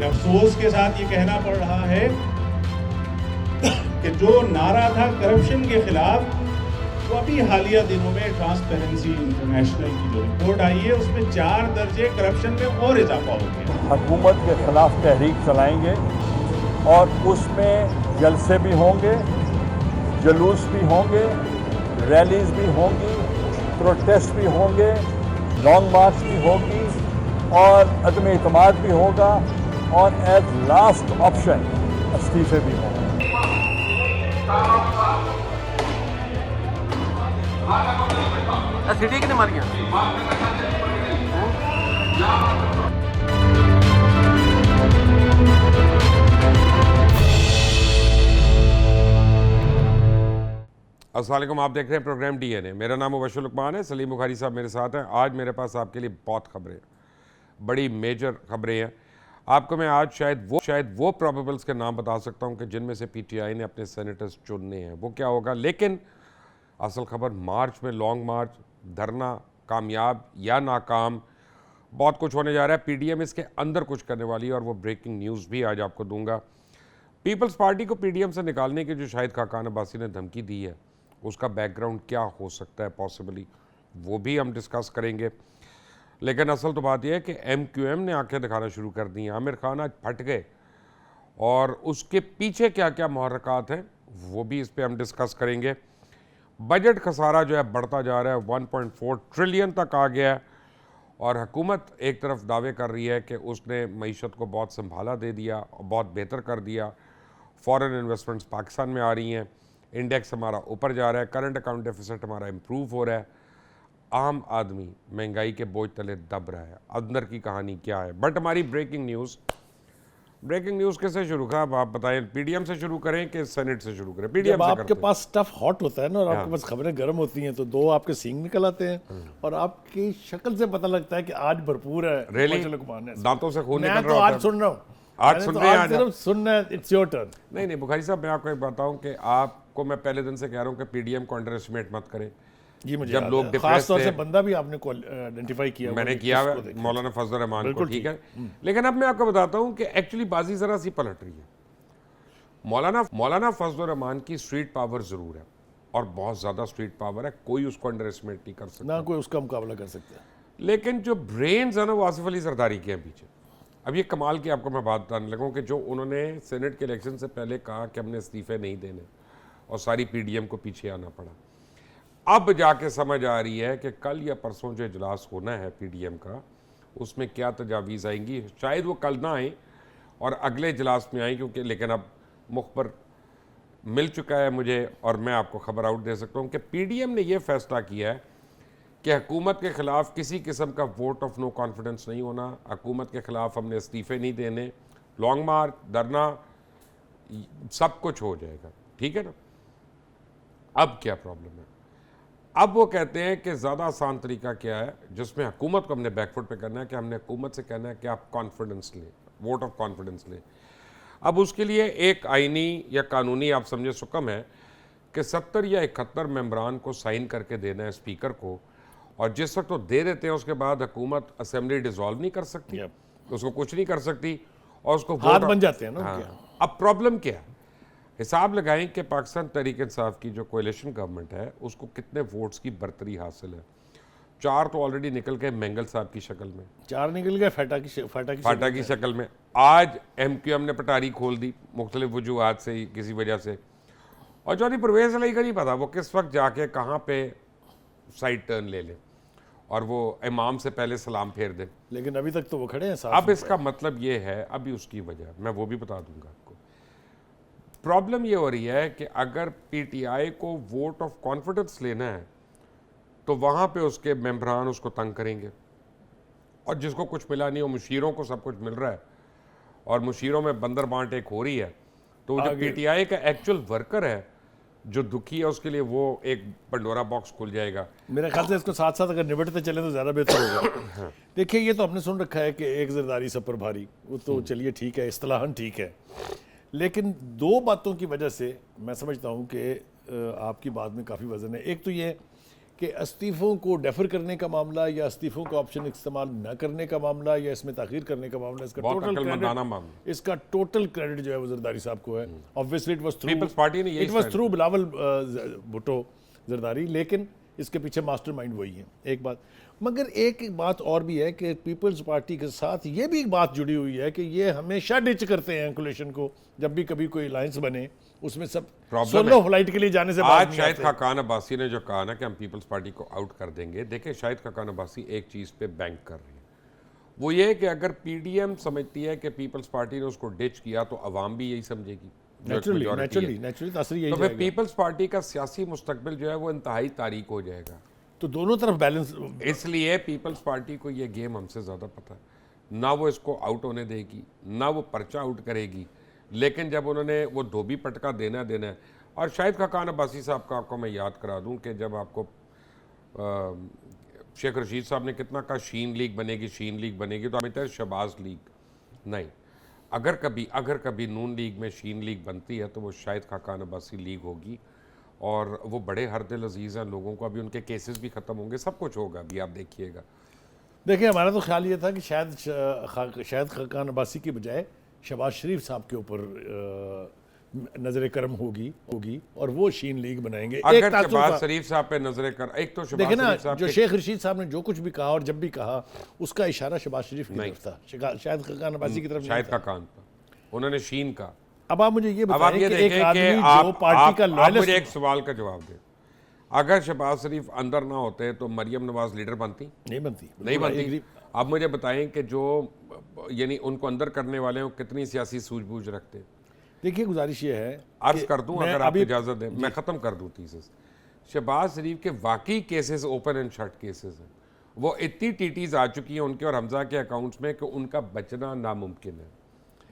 लेकिन अफसोस के साथ ये कहना पड़ रहा है कि जो नारा था करप्शन के खिलाफ, वो अभी हालिया दिनों में ट्रांसपेरेंसी इंटरनेशनल की जो रिपोर्ट आई है उसमें 4 दर्जे करप्शन में और इजाफा हो गया। हुकूमत के खिलाफ तहरीक चलाएंगे और उसमें जलसे भी होंगे, जुलूस भी होंगे, रैलीज भी होंगी, प्रोटेस्ट भी होंगे, लॉन्ग मार्च भी होगी और अदम एतमाद भी होगा और एज लास्ट ऑप्शन इस्तीफे भी होंगे। सीढ़ी कितने मारियां? अस्सलाम वालेकुम, आप देख रहे हैं प्रोग्राम डीएनए। मेरा नाम मुबश्शिर लुकमान है। सलीम बुखारी साहब मेरे साथ हैं। आज मेरे पास आपके लिए बहुत खबरें, बड़ी मेजर खबरें हैं। आपको मैं आज शायद वो प्रोबेबल्स के नाम बता सकता हूं कि जिनमें से पीटीआई ने अपने सेनेटर्स चुनने हैं। वो क्या होगा, लेकिन असल खबर, मार्च में लॉन्ग मार्च, धरना कामयाब या नाकाम, बहुत कुछ होने जा रहा है। पीडीएम इसके अंदर कुछ करने वाली है और वो ब्रेकिंग न्यूज़ भी आज आपको दूंगा। पीपल्स पार्टी को पीडीएम से निकालने की जो शाहिद खाकान अब्बासी ने धमकी दी है, उसका बैकग्राउंड क्या हो सकता है पॉसिबली, वो भी हम डिस्कस करेंगे। लेकिन असल तो बात यह है कि एमक्यूएम ने आंखें दिखाना शुरू कर दी हैं। आमिर खान आज फट गए और उसके पीछे क्या क्या मुहर्रकात हैं वो भी इस पर हम डिस्कस करेंगे। बजट खसारा जो है बढ़ता जा रहा है, 1.4 ट्रिलियन तक आ गया है और हुकूमत एक तरफ दावे कर रही है कि उसने मईशत को बहुत संभाला दे दिया और बहुत बेहतर कर दिया। फॉरेन इन्वेस्टमेंट्स पाकिस्तान में आ रही हैं, इंडेक्स हमारा ऊपर जा रहा है, करंट अकाउंट डेफिसिट हमारा इम्प्रूव हो रहा है। आम आदमी महंगाई के बोझ तले दब रहा है। अंदर की कहानी क्या है? बट हमारी ब्रेकिंग न्यूज़ किससे शुरू करें? आप बताएं, पीडीएम से शुरू करें कि सेनेट से शुरू करें? पीडीएम जब से आपके करते हैं। पास स्टफ हॉट होता है ना और हाँ। आपके पास खबरें गर्म होती हैं तो दो आपके सींग निकल आते हैं और आपकी शक्ल से पता लगता है कि आज भरपूर है। Really? मुबश्शिर लुकमान है। दांतों से खून मैं निकल तो रहा आज होता है। सुन रहा हूँ। आज मैंने सुन तो रहे हैं आज आज सिर्फ सुनना है। It's your turn. नहीं बुखारी साहब, मैं आपको एक बताऊं कि आपको मैं पहले दिन से कह रहा हूं कि पीडीएम को अंडर एस्टिमेट मत करें। ये मुझे जब याद लोग है। डिप्रेस खास तौर थे, से बंदा भी आपने आइडेंटिफाई किया। मैंने वो किया उसको है, देखा। मौलाना फजल रहमान को, बिल्कुल ठीक है। लेकिन अब मैं आपको बताता हूं कि एक्चुअली बाजी जरा सी पलट रही है। मौलाना फजल रहमान की स्ट्रीट पावर जरूर है और बहुत ज्यादा स्ट्रीट पावर है, कोई उसको अंडर एस्टिमेट नहीं कर सकता। ना कोई उसका मुकाबला कर सकता है। लेकिन जो ब्रेन्स है ना, वो आसिफ अली जरदारी के हैं पीछे। अब ये कमाल की आपको मैं बात बताने लगा कि जो उन्होंने सेनेट के इलेक्शन से पहले कहा कि हमने इस्तीफे नहीं देने और सारी पीडीएम को पीछे आना पड़ा, अब जाके समझ आ रही है कि कल या परसों जो इजलास होना है पीडीएम का, उसमें क्या तजावीज़ आएंगी। शायद वो कल ना आए और अगले इजलास में आए, क्योंकि लेकिन अब मुखबर मिल चुका है मुझे और मैं आपको खबर आउट दे सकता हूँ कि पीडीएम ने यह फैसला किया है कि हुकूमत के खिलाफ किसी किस्म का वोट ऑफ नो कॉन्फिडेंस नहीं होना। हुकूमत के खिलाफ हमने इस्तीफे नहीं देने, लॉन्ग मार्च, धरना, सब कुछ हो जाएगा, ठीक है ना। अब क्या प्रॉब्लम है? अब वो कहते हैं कि ज़्यादा आसान तरीका क्या है जिसमें हुकूमत को हमने बैकफुट पे करना है, कि हमने हुकूमत से कहना है कि आप कॉन्फिडेंस लें, वोट ऑफ कॉन्फिडेंस लें। अब उसके लिए एक आईनी या कानूनी आप समझे सुकम है कि 70 या 71 मेंबरान को साइन करके देना है स्पीकर को, और जिस वक्त वो दे देते हैं उसके बाद हुकूमत असेंबली डिसॉल्व नहीं कर सकती, उसको कुछ नहीं कर सकती और उसको हाथ बन जाते हैं ना। हाँ। क्या? अब प्रॉब्लम क्या है? हिसाब लगाएं कि पाकिस्तान तहरीक इंसाफ की जो कोalition गवर्नमेंट है उसको कितने वोट्स की बर्तरी हासिल है। 4 तो ऑलरेडी निकल गए मेंगल साहब की शक्ल में, 4 निकल गए फाटा की शक्ल में। आज एमक्यूएम ने पटारी खोल दी मुख्तलिफ वजूहात से, किसी वजह से। और जो नहीं, परवेज अली का नहीं पता वो किस वक्त जाके कहाँ पे साइड टर्न ले ले और वो इमाम से पहले सलाम फेर दे। लेकिन अभी तक तो वो खड़े हैं साथ। अब इसका मतलब ये है, अभी उसकी वजह मैं वो भी बता दूंगा आपको। प्रॉब्लम ये हो रही है कि अगर पीटीआई को वोट ऑफ कॉन्फिडेंस लेना है तो वहाँ पे उसके मेंबरान उसको तंग करेंगे, और जिसको कुछ मिला नहीं, वो मुशीरों को सब कुछ मिल रहा है और मुशीरों में बंदर बांट एक हो रही है। तो जो पीटीआई का एक्चुअल वर्कर है जो दुखी है, उसके लिए वो एक पंडोरा बॉक्स खुल जाएगा। मेरे ख्याल से इसको साथ साथ अगर निबटते चले तो ज़्यादा बेहतर होगा। देखिए, ये तो हमने सुन रखा है कि एक ज़रदारी सब पर भारी, वो तो चलिए ठीक है, इस्तिलाहन ठीक है। लेकिन 2 बातों की वजह से मैं समझता हूँ कि आपकी बात में काफ़ी वजन है। एक तो ये कि इस्तीफ़ों को डेफर करने का मामला या इस्तीफ़ों का ऑप्शन इस्तेमाल न करने का मामला या इसमें ताख़ीर करने का मामला, इसका बहुत टोटल अक्लमंदाना क्रेडिट, मामला। इसका टोटल क्रेडिट जो है वो जरदारी साहब को है। Obviously it was through Peoples Party ने यही it was stand through Bilawal Bhutto Zardari, लेकिन इसके पीछे मास्टरमाइंड वही है। एक बात, मगर एक बात और भी है कि पीपल्स पार्टी के साथ ये भी एक बात जुड़ी हुई है कि ये हमेशा डिच करते हैं कोलिशन को। जब भी कभी कोई अलायंस बने उसमें सब Problem सोलो है। फ्लाइट के लिए जाने से बात आज नहीं शाहिद आते। खाकान अब्बासी ने जो कहा ना कि हम पीपल्स पार्टी को आउट कर देंगे, देखिए शाहिद खाकान अब्बासी एक चीज़ पे बैंक कर रही है, वो ये कि अगर पीडीएम समझती है कि पीपल्स पार्टी ने उसको डिच किया तो अवाम भी यही समझेगी, जो एक majority है। नेचुरली तासर यही तो फिर जाएगा। पीपल्स पार्टी का सियासी मुस्तकबिल जो है वो इंतहाई तारीक हो जाएगा। तो दोनों तरफ बैलेंस, इसलिए पीपल्स पार्टी को ये गेम हमसे ज़्यादा पता है, ना वो इसको आउट होने देगी, ना वो पर्चा आउट करेगी। लेकिन जब उन्होंने वो धोबी पटका देना है, और शाहिद खाकान अब्बासी साहब का आपको मैं याद करा दूं कि जब आपको शेख रशीद साहब ने कितना कहा शीन लीग बनेगी, शीन लीग बनेगी, तो हमें शहबाज लीग नहीं। अगर कभी नून लीग में शीन लीग बनती है तो वो शाहिद खाकान अब्बासी लीग होगी, और वो बड़े हर दिल अजीज़ हैं लोगों को। अभी उनके केसेस भी ख़त्म होंगे, सब कुछ होगा, अभी आप देखिएगा। देखिए हमारा तो ख्याल ये था कि शायद खाकान अब्बासी की बजाय शहबाज शरीफ साहब के ऊपर नजर करम होगी और वो शीन लीग बनाएंगे। अगर शहबाज शरीफ साहब पे नजर कर, एक तो देखिए ना, शहबाज शरीफ साहब जो शेख रशीद साहब ने जो कुछ भी कहा और जब भी कहा उसका इशारा शहबाज शरीफ की नहीं। तरफ था, शायद खाकान अब्बासी की तरफ शाहिद नहीं था। खाकान पर उन्होंने शीन का। अब आप मुझे ये अब आप बताएं ये कि एक देखें कि आदमी जो आप पार्टी का मुझे लॉयलिस्ट, एक सवाल का जवाब दें, अगर शहबाज शरीफ अंदर ना होते तो मरियम नवाज लीडर बनती? नहीं बनती, नहीं बिल्कुल, I बनती। agree। आप मुझे बताएं कि जो यानी उनको अंदर करने वाले हैं वो कितनी सियासी सूझबूझ रखते हैं? देखिए गुजारिश ये है, अर्ज कर दूं, मैं अगर आप अभी- इजाजत दें मैं खत्म कर दूं थीसिस। शहबाज शरीफ के वाकई cases open and shut cases हैं, वो इतनी टीटीज आ चुकी हैं उनके और हमजा के अकाउंट्स में कि उनका बचना नामुमकिन है।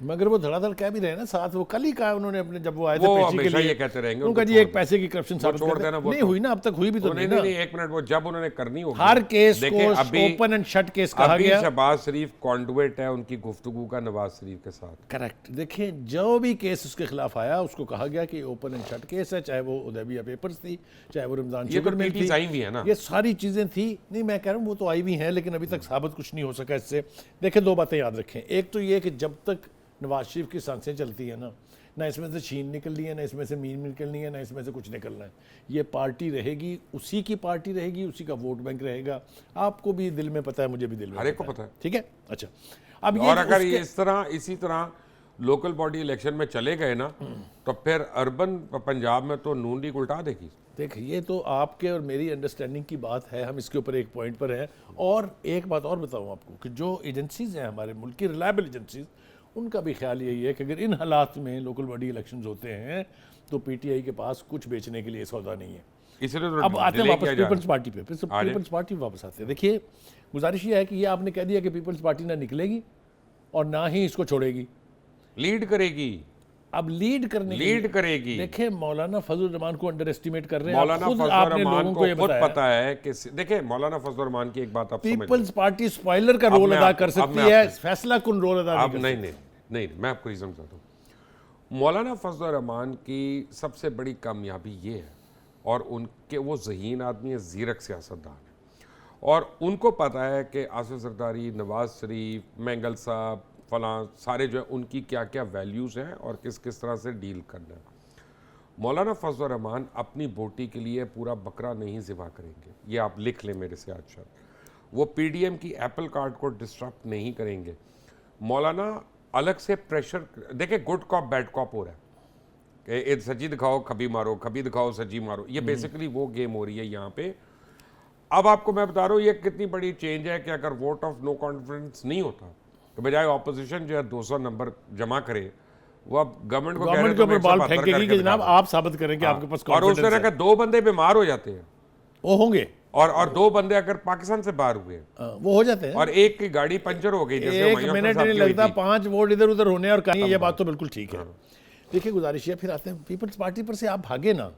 मगर वो धड़ाधड़ कह भी रहे हैं ना, साथ वो कल ही कहा उन्होंने अपने, जब वो आए थे वो पेशी के हमेशा लिए, ये कहते रहेंगे, उनका उनको जी छोड़ एक दें। पैसे की करप्शन साबित छोड़ कर देना, वो नहीं तो- हुई ना, अब तक हुई भी तो नहीं नहीं ना। नहीं, एक मिनट, वो जब उन्होंने करनी होगी। हर केस देखिए, को अभी ओपन एंड शट केस कहा अभी गया। शहबाज शरीफ कॉन्डुएट है उनकी गुफ्तगू का नवाज शरीफ के साथ। करेक्ट। देखिए जो भी केस उसके खिलाफ आया उसको कहा गया कि ओपन एंड शट केस है, चाहे वो उदैबिया पेपर्स थी, चाहे वो रमजान ये तो शुगर मिल TTs आई हुई है ना। ये सारी चीज़ें थी। नहीं मैं कह रहा हूँ वो तो आई भी हैं, लेकिन अभी तक साबित कुछ नहीं हो सका इससे। देखिए दो बातें याद रखें, एक तो ये कि जब तक नवाज शरीफ की सांसें चलती हैं ना इसमें से छीन निकलनी है, ना इसमें से मीन निकलनी है, ना इसमें से कुछ निकलना है। ये पार्टी रहेगी, उसी की पार्टी रहेगी, उसी का वोट बैंक रहेगा। आपको भी दिल में पता है, मुझे भी दिल में हर एक को पता है। ठीक है, अच्छा। अब ये और अगर उसके- ये इसी तरह लोकल बॉडी इलेक्शन में चले गए ना तो फिर अर्बन पंजाब में तो नून लीग उल्टा देगी। देखिए ये तो आपके और मेरी अंडरस्टैंडिंग की बात है, हम इसके ऊपर एक पॉइंट पर हैं। और एक बात और बताऊं आपको कि जो एजेंसीज हैं हमारे मुल्क की, रिलायबल एजेंसीज, उनका भी ख्याल यही है कि अगर इन हालात में लोकल बॉडी इलेक्शंस होते हैं तो पीटीआई के पास कुछ बेचने के लिए सौदा नहीं है। इसलिए तो अब आते हैं delay वापस किया जा रहा पीपल्स है। पार्टी पे, फिर से आ जाए। पीपल्स पार्टी पे वापस आते हैं। देखिए गुजारिश ये है कि ये आपने कह दिया कि पीपल्स पार्टी ना निकलेगी और ना ही इसको छोड़ेगी, लीड करेगी, अब लीड करने के लिए- लीड करेगी। देखिए मौलाना फजल रहमान को अंडर एस्टिमेट कर रहे हैं। मौलाना आप खुद फजल आपने रहमान लोगों को ये खुद बताया। पता है कि देखिए मौलाना फजल रहमान की एक बात आप समझ पीपल्स पार्टी स्पॉइलर का अब रोल मैं अदा आपको- कर अब सकती मैं है, आपको- फैसला कुन रोल अदा अब नहीं कर नहीं सकती। नहीं नहीं मैं आपको रीज़न बताता हूँ। मौलाना फजल रहमान की सबसे बड़ी कामयाबी ये है, और उनके वो ज़हीन आदमी है, ज़ीरक सियासतदान है, और उनको पता है कि आसिफ जरदारी, नवाज शरीफ, मैंगल साहब, फलां सारे जो है उनकी क्या क्या वैल्यूज़ हैं और किस किस तरह से डील करना है। मौलाना फजल रहमान अपनी बोटी के लिए पूरा बकरा नहीं ज़िबा करेंगे, ये आप लिख लें मेरे से आज शर्त। वो पीडीएम की एप्पल कार्ड को डिस्टर्ब नहीं करेंगे। मौलाना अलग से प्रेशर, देखिए गुड कॉप बैड कॉप हो रहा है कि सजी दिखाओ कभी मारो, कभी दिखाओ सजी मारो, ये बेसिकली वो गेम हो रही है यहाँ पे। अब आपको मैं बता रहा हूँ ये कितनी बड़ी चेंज है कि अगर वोट ऑफ नो कॉन्फिडेंस नहीं होता तो बजाय ऑपोजिशन जो है 200 नंबर जमा करे, वो अब गवर्नमेंट को कह रहे गवर्नमेंट के तुम ऊपर बॉल 172 फेंकेगी करके कि जनाब दिखा आप साबित करें कि दो। आपके पास और उस तरह कॉन्फिडेंस के है। 2 बंदे बीमार हो जाते हैं, वो होंगे, और 2 बंदे अगर पाकिस्तान से बाहर हुए वो हो जाते हैं। और एक की गाड़ी पंचर हो गई, जैसे एक हुमायूं मिनट साहब नहीं की हुई लगता थी। 5 वोट इधर उधर होने और कहीं, ये बात तो बिल्कुल ठीक है। देखिए गुजारिश है, फिर आते हैं पीपल्स पार्टी पर से आप भागे ना।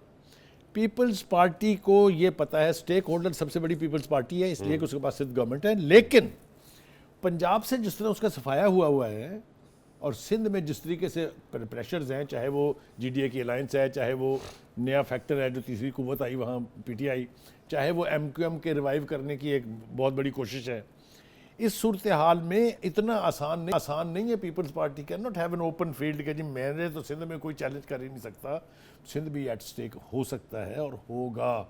पीपल्स पार्टी को ये पता है स्टेक होल्डर सबसे बड़ी पीपल्स पार्टी है, इसलिए कि उसके पास सिर्फ गवर्नमेंट है। लेकिन पंजाब से जिस तरह उसका सफाया हुआ है, और सिंध में जिस तरीके से प्रेशर्स हैं, चाहे वो GDA की अलायंस है, चाहे वो नया फैक्टर है जो तीसरी कुव्वत आई वहाँ PTI, चाहे वो MQM के रिवाइव करने की एक बहुत बड़ी कोशिश है, इस सूरत हाल में इतना आसान नहीं है। Peoples Party can not have an open field कि जी मैंने तो सिंध में कोई चैलेंज कर ही नहीं सकता। सिंध भी एट स्टेक हो सकता है और होगा।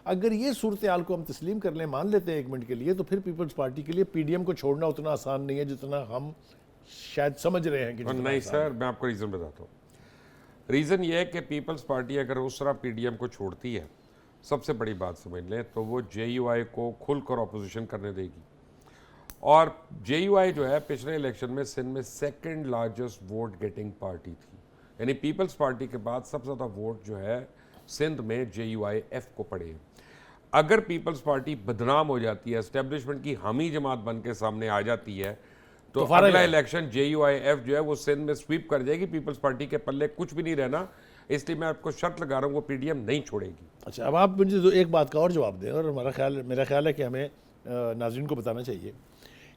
अगर ये सूरत हाल को हम तस्लीम कर लें, मान लेते हैं एक मिनट के लिए, तो फिर पीपल्स पार्टी के लिए PDM को छोड़ना उतना आसान नहीं है जितना हम शायद समझ रहे हैं कि नहीं सर, मैं आपको रीज़न बताता हूँ। रीज़न ये है कि पीपल्स पार्टी अगर उस तरह PDM को छोड़ती है, सबसे बड़ी बात समझ लें तो वो JUI को खुलकर ऑपोजिशन करने देगी। और JUI जो है पिछले इलेक्शन में सिंध में second largest vote getting party थी, यानी पीपल्स पार्टी के बाद सबसे ज़्यादा वोट जो है सिंध में JUIF को पड़े हैं। अगर पीपल्स पार्टी बदनाम हो जाती है, एस्टेब्लिशमेंट की हामी जमात बन के सामने आ जाती है, तो अगला इलेक्शन JUIF जो है वो सिंध में स्वीप कर जाएगी। पीपल्स पार्टी के पल्ले कुछ भी नहीं रहना, इसलिए मैं आपको शर्त लगा रहा हूँ वो PDM नहीं छोड़ेगी। अच्छा, अब आप मुझे एक बात का और जवाब दें, और मेरा ख्याल है कि हमें नाज़रीन को बताना चाहिए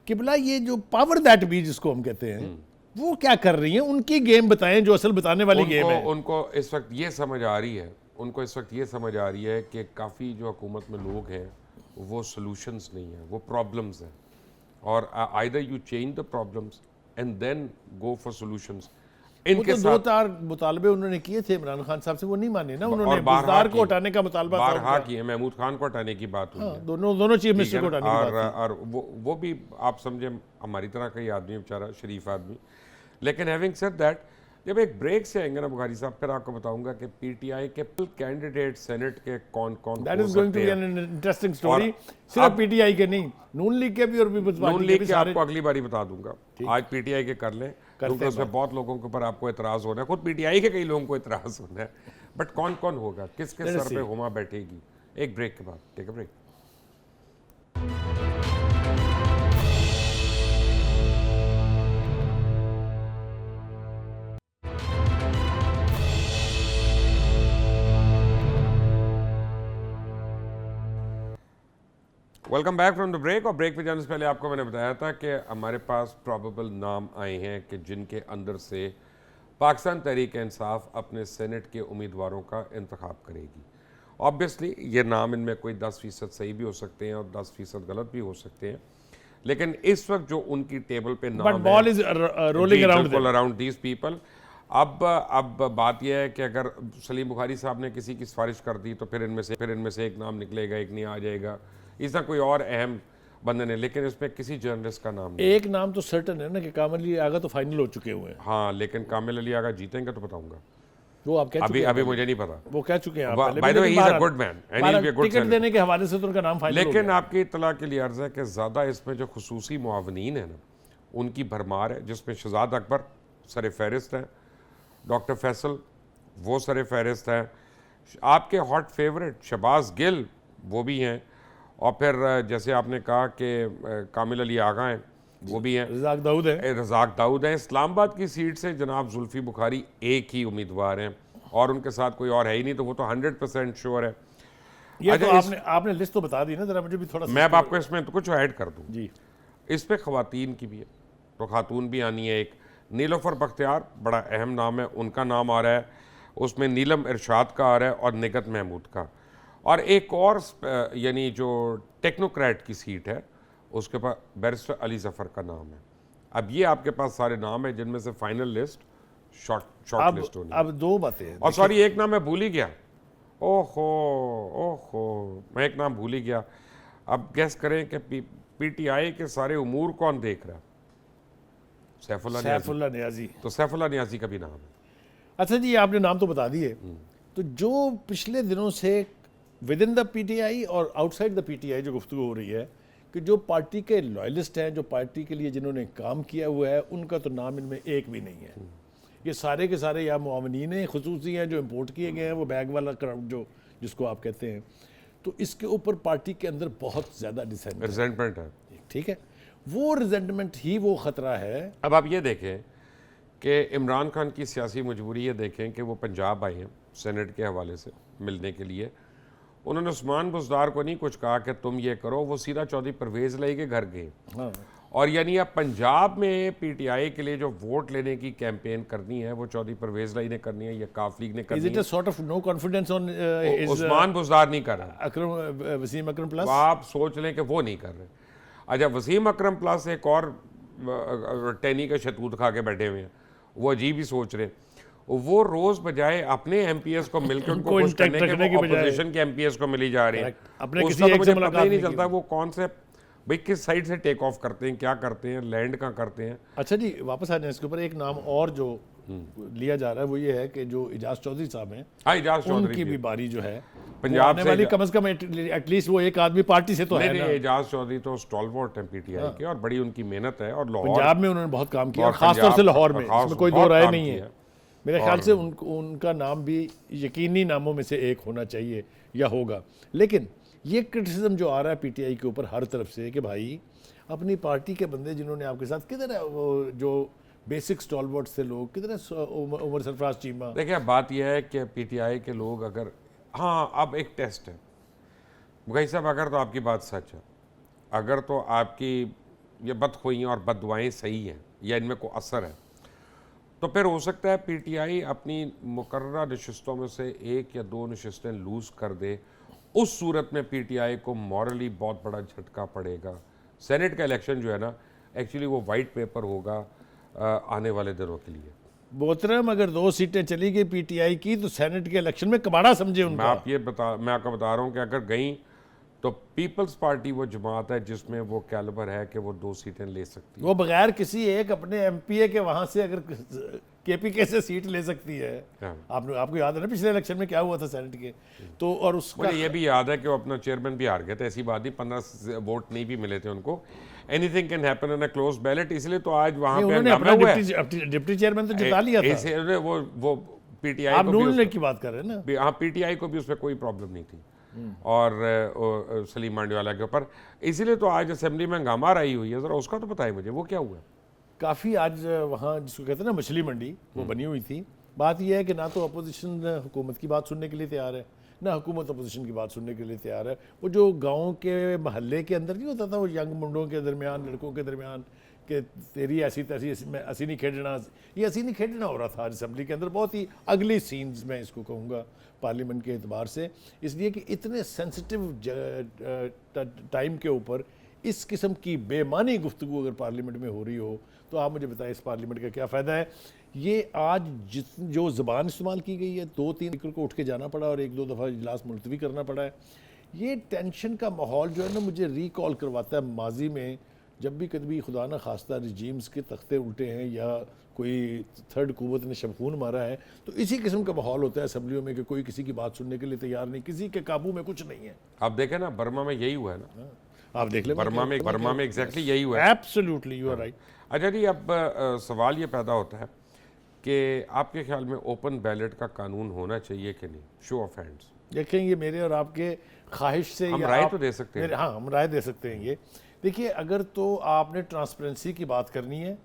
कि भला ये जो पावर दैट बी जिसको हम कहते हैं वो क्या कर रही हैं, उनकी गेम बताएं जो असल बताने वाली गेम है। उनको इस वक्त ये समझ आ रही है कि काफ़ी जो हुकूमत में लोग हैं वो सॉल्यूशंस नहीं है, वो प्रॉब्लम्स हैं। और either you change the problems and then go for solutions. इनके तो दो चार मुतालबे उन्होंने किए थे इमरान खान साहब से, वो नहीं माने ना। उन्होंने बुज़दार को हटाने का मुतालबा बारहा किया, महमूद खान को हटाने की बात हुई है, दोनों चीफ मिनिस्टर को हटाने की बात। और वो भी आप समझे हमारी तरह का ही आदमी, बेचारा शरीफ आदमी। लेकिन हैविंग सेड दैट, जब एक ब्रेक से आएंगे ना बुखारी साहब, फिर आपको बताऊंगा कि PTI के कैंडिडेट सेनेट के कौन कौन that is going to be an interesting story. सिर्फ PTI के नहीं, नून लीग के भी और पीपल्स पार्टी के भी। आपको अगली बारी बता दूंगा, आज PTI के कर लें क्योंकि उसमें बहुत लोगों के ऊपर आपको एतराज होना है, खुद PTI के कई लोगों को एतराज होना है, बट कौन कौन होगा, किसके सर पे हुमा बैठेगी। एक ब्रेक के बाद, take a break. Welcome back from the break. और ब्रेक पे जाने से पहले आपको मैंने बताया था कि हमारे पास प्रॉबेबल नाम आए हैं कि जिनके अंदर से पाकिस्तान तहरीक इंसाफ अपने सेनेट के उम्मीदवारों का इंतखाब करेगी। ऑब्वियसली ये नाम इनमें कोई 10% सही भी हो सकते हैं और 10% गलत भी हो सकते हैं, लेकिन इस वक्त जो उनकी टेबल पे नाम ball is rolling around these people. अब बात यह है कि अगर सलीम बुखारी साहब ने किसी की सिफारिश कर दी तो फिर इनमें से एक नाम निकलेगा, एक नहीं आ जाएगा, इसका कोई और अहम बंधन है। लेकिन इसमें किसी जर्नलिस्ट का नाम नहीं। एक नाम तो सर्टन है ना कि कामिल अली आगा तो फाइनल हो चुके हुए हैं। हाँ, लेकिन कामिल अली आगा जीतेंगे तो बताऊंगा, वो आप कह चुके हैं। अभी मुझे नहीं पता, वो कह चुके हैं आप पहले। By the way he is a good man and he will be a good ticket देने के हवाले से तो उनका नाम फाइनल हो गया। लेकिन आपकी इत्तला के लिए अर्ज है कि ज़्यादा इसमें जो खुसूसी मुआवनीन है ना, उनकी भरमार है, जिसमें शहजाद अकबर सर फहरिस्त है, डॉक्टर फैसल वो सर फहरिस्त है, आपके हॉट फेवरेट शहबाज गिल वो भी हैं, और फिर जैसे आपने कहा कि कामिल अली आगा हैं वो भी हैं, रज़ाक दाऊद हैं। इस्लामाबाद की सीट से जनाब जुल्फी बुखारी एक ही उम्मीदवार हैं और उनके साथ कोई और है ही नहीं, तो वो तो 100% श्योर है। ये तो आपने लिस्ट तो बता दी ना, जरा मुझे भी थोड़ा। मैं आपको इसमें तो कुछ ऐड कर दूं जी। इस पे ख़वातीन की भी है, तो खातून भी आनी है। एक नीलोफर बख्तियार बड़ा अहम नाम है, उनका नाम आ रहा है, उसमें नीलम इरशाद का आ रहा है और निगत महमूद का, और एक और यानी जो टेक्नोक्रेट की सीट है उसके पास बैरिस्टर अली जफ़र का नाम है। अब ये आपके पास सारे नाम है जिनमें से फाइनल लिस्ट शॉर्ट लिस्ट होनी है। अब दो बातें, और सॉरी एक नाम मैं भूल ही गया, ओहो मैं एक नाम भूल ही गया। अब गैस करें कि PTI के सारे उमूर कौन देख रहा है? सैफुल्लाह नियाज़ी। तो सैफुल्लाह नियाज़ी का भी नाम है। अच्छा जी, आपने नाम तो बता दिए, तो जो पिछले दिनों से विद इन द PTI और आउटसाइड द PTI जो गुफ्तगू हो रही है कि जो पार्टी के लॉयलिस्ट हैं, जो पार्टी के लिए जिन्होंने काम किया हुआ है, उनका तो नाम इनमें एक भी नहीं है। ये सारे के सारे या मुआवनीन खुसूसी हैं जो इम्पोर्ट किए गए हैं, वो बैग वाला क्राउड जो जिसको आप कहते हैं, तो इसके ऊपर पार्टी के अंदर बहुत ज़्यादा रिजेंटमेंट है। ठीक है, वो रिजेंटमेंट ही वो ख़तरा है। अब आप ये देखें कि इमरान खान की सियासी मजबूरी ये देखें कि वो पंजाब आए हैं सेनेट के हवाले से मिलने के लिए। उन्होंने उस्मान बुज़दार को नहीं कुछ कहा कि तुम ये करो, वो सीधा चौधरी परवेज़ लाई के घर गए। हाँ। और यानी अब पंजाब में पीटीआई के लिए जो वोट लेने की कैंपेन करनी है वो चौधरी परवेज लाई ने करनी है या काफ लीग ने इज करनी it a sort of no confidence on है। उस्मान बुज़दार नहीं कर रहा, वसीम अकरम प्लस। आप सोच लें कि वो नहीं कर रहे। अच्छा, वसीम अकरम प्लस एक और टैनी का शतूत खा के बैठे हुए हैं, वो अजीब ही सोच रहे हैं। वो रोज बजाय अपने एमपीएस को मिलकर उनको खुश करने के ऑपोजिशन के एमपीएस को मिली जा रही है। उसका तो मुझे पता ही नहीं चलता वो कौन से भाई किस साइड से टेक ऑफ करते हैं, क्या करते हैं, लैंड कहाँ करते हैं। अच्छा जी, वापस आ जाए इसके ऊपर। एक नाम और जो लिया जा रहा है वो ये है कि जो इजाज चौधरी साहब हैं, हाँ, इजाज चौधरी उनकी भी बारी जो है पंजाब से वाली, कम से कम एटलीस्ट वो एक आदमी पार्टी से तो है ना। इजाज चौधरी तो स्टॉलवर्ट है पीटीआई के और बड़ी उनकी मेहनत है और लाहौर पंजाब में उन्होंने बहुत काम किया, खासतौर से लाहौर में, इसमें कोई दो राय नहीं है। मेरे ख्याल से उनका नाम भी यकीनी नामों में से एक होना चाहिए या होगा। लेकिन ये क्रिटिसिज्म जो आ रहा है पीटीआई के ऊपर हर तरफ से कि भाई अपनी पार्टी के बंदे जिन्होंने आपके साथ, किधर है वो जो बेसिक स्टॉलवर्ट से लोग, किधर है उमर सरफराज चीमा। देखिए, बात यह है कि पीटीआई के लोग अगर, हाँ, अब एक टेस्ट है मुगई साहब, अगर तो आपकी बात सच है, अगर तो आपकी ये बदखुइयाँ और बददुआएँ सही हैं या इनमें कोई असर है, तो फिर हो सकता है पीटीआई अपनी मुकर्ररा नशिस्तों में से 1 या 2 नशिस्तें लूज़ कर दे। उस सूरत में पीटीआई को मॉरली बहुत बड़ा झटका पड़ेगा। सेनेट का इलेक्शन जो है ना, एक्चुअली वो वाइट पेपर होगा आने वाले दिनों के लिए। मोहतरम, अगर 2 सीटें चली गई पीटीआई की तो सेनेट के इलेक्शन में कबाड़ा समझे उनका। मैं आपको बता रहा हूँ कि अगर गई तो पीपल्स पार्टी वो जमात है जिसमें वो कैलिबर है कि वो 2 सीटें ले सकती है। वो बगैर किसी एक अपने एमपीए के वहां से अगर केपीके से सीट ले सकती है। आपको याद है ना पिछले इलेक्शन में क्या हुआ था सेनेट के, तो और उसका मुझे ये भी याद है कि वो अपना चेयरमैन भी हार गए थे, ऐसी बात नहीं, 15 वोट नहीं भी मिले थे उनको। Anything can happen in a close ballot, इसलिए तो आज वहां पे उन्होंने अपना डिप्टी चेयरमैन तो जिता लिया था। वो पीटीआई आप नून लीग की बात कर रहे हैं ना। हाँ, पीटीआई को भी उसमें कोई प्रॉब्लम नहीं थी और सलीम मांडीवाला के ऊपर, इसीलिए तो आज असेंबली में हंगामा आई हुई है। जरा उसका तो बताएं मुझे, वो क्या हुआ? काफ़ी आज वहाँ जिसको कहते हैं ना मछली मंडी, वो बनी हुई थी। बात यह है कि ना तो अपोजिशन हुकूमत की बात सुनने के लिए तैयार है, ना हुकूमत अपोजिशन की बात सुनने के लिए तैयार है। वो जो गाँव के महल्ले के अंदर नहीं होता था, वो यंग मुंडों के दरमियान, लड़कों के दरमियान, कि तेरी ऐसी तैसी असी नहीं खेडना, ये असी नहीं खेडना हो रहा था असेंबली के अंदर। बहुत ही अगली सीन्स मैं इसको कहूँगा पार्लियामेंट के एतबार से, इसलिए कि इतने सेंसिटिव टाइम के ऊपर इस किस्म की बेमानी गुफ्तगू अगर पार्लियामेंट में हो रही हो तो आप मुझे बताएं इस पार्लियामेंट का क्या फ़ायदा है। ये आज जो ज़बान इस्तेमाल की गई है, 2-3 स्पीकर को उठ के जाना पड़ा और 1-2 दफ़ा इजलास मुलतवी करना पड़ा है। ये टेंशन का माहौल जो है ना, मुझे रिकॉल करवाता है माजी में जब भी कभी खुदा न खास्ता रिजीम्स के तख्ते उल्टे हैं या कोई थर्ड कुव्वत ने शबखून मारा है, तो इसी किस्म का माहौल होता है असेंबलियों में कि कोई किसी की बात सुनने के लिए तैयार नहीं, किसी के काबू में कुछ नहीं है। आप देखें ना, बर्मा में यही हुआ है ना। आप देख लें, बर्मा में एग्जैक्टली यही हुआ है। Absolutely you are right. अच्छा जी, अब सवाल ये पैदा होता है कि आपके ख्याल में ओपन बैलेट का कानून होना चाहिए कि नहीं? Show off hands. देखें, ये मेरे और आपके ख्वाहिश से हम राय तो दे सकते हैं। हाँ, हम राय दे सकते हैं। ये देखिए, अगर तो आपने ट्रांसपेरेंसी की बात करनी है,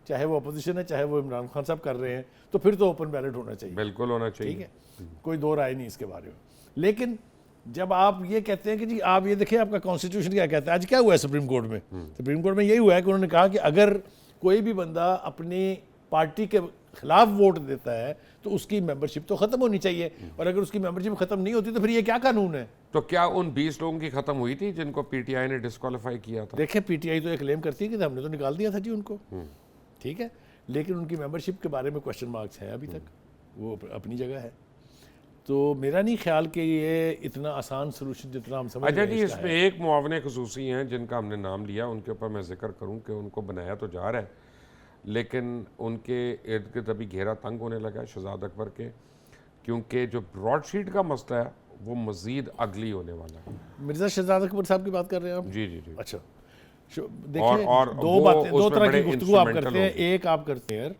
चाहे वो अपोजिशन है चाहे वो इमरान खान साहब कर रहे हैं, तो फिर तो ओपन बैलेट होना चाहिए। बिल्कुल होना चाहिए, ठीक है, कोई दो राय नहीं इसके बारे में। लेकिन जब आप ये कहते हैं कि जी आप ये देखिए आपका कॉन्स्टिट्यूशन क्या कहता है, आज क्या हुआ है सुप्रीम कोर्ट में? सुप्रीम कोर्ट में यही हुआ है कि उन्होंने कहा कि अगर कोई भी बंदा अपनी पार्टी के खिलाफ वोट देता है तो उसकी मेंबरशिप तो खत्म होनी चाहिए, और अगर उसकी मेंबरशिप खत्म नहीं होती तो फिर ये क्या कानून है? तो क्या उन 20 लोगों की खत्म हुई थी जिनको पीटीआई ने डिस्क्वालीफाई किया था? देखिए, पीटीआई तो ये क्लेम करती है कि हमने तो निकाल दिया था जी उनको, ठीक है, लेकिन उनकी मेंबरशिप के बारे में क्वेश्चन मार्क्स हैं अभी तक, वो अपनी जगह है। तो मेरा नहीं ख्याल कि ये इतना आसान सोल्यूशन जितना हम समझ अच्छा जी, इसमें एक मुआवने खसूसी हैं जिनका हमने नाम लिया, उनके ऊपर मैं जिक्र करूं कि उनको बनाया तो जा रहा है, लेकिन उनके इर्द गिर्द अभी घेरा तंग होने लगा है शहजाद अकबर के, क्योंकि जो ब्रॉडशीट का मसला है वो मज़ीद अगली होने वाला है। मिर्ज़ा शहजाद अकबर साहब की बात कर रहे हैं आप? जी जी जी। अच्छा, देखिए, दो बातें, दो तरह की गुफ्तगू आप करते हैं। एक आप करते हैं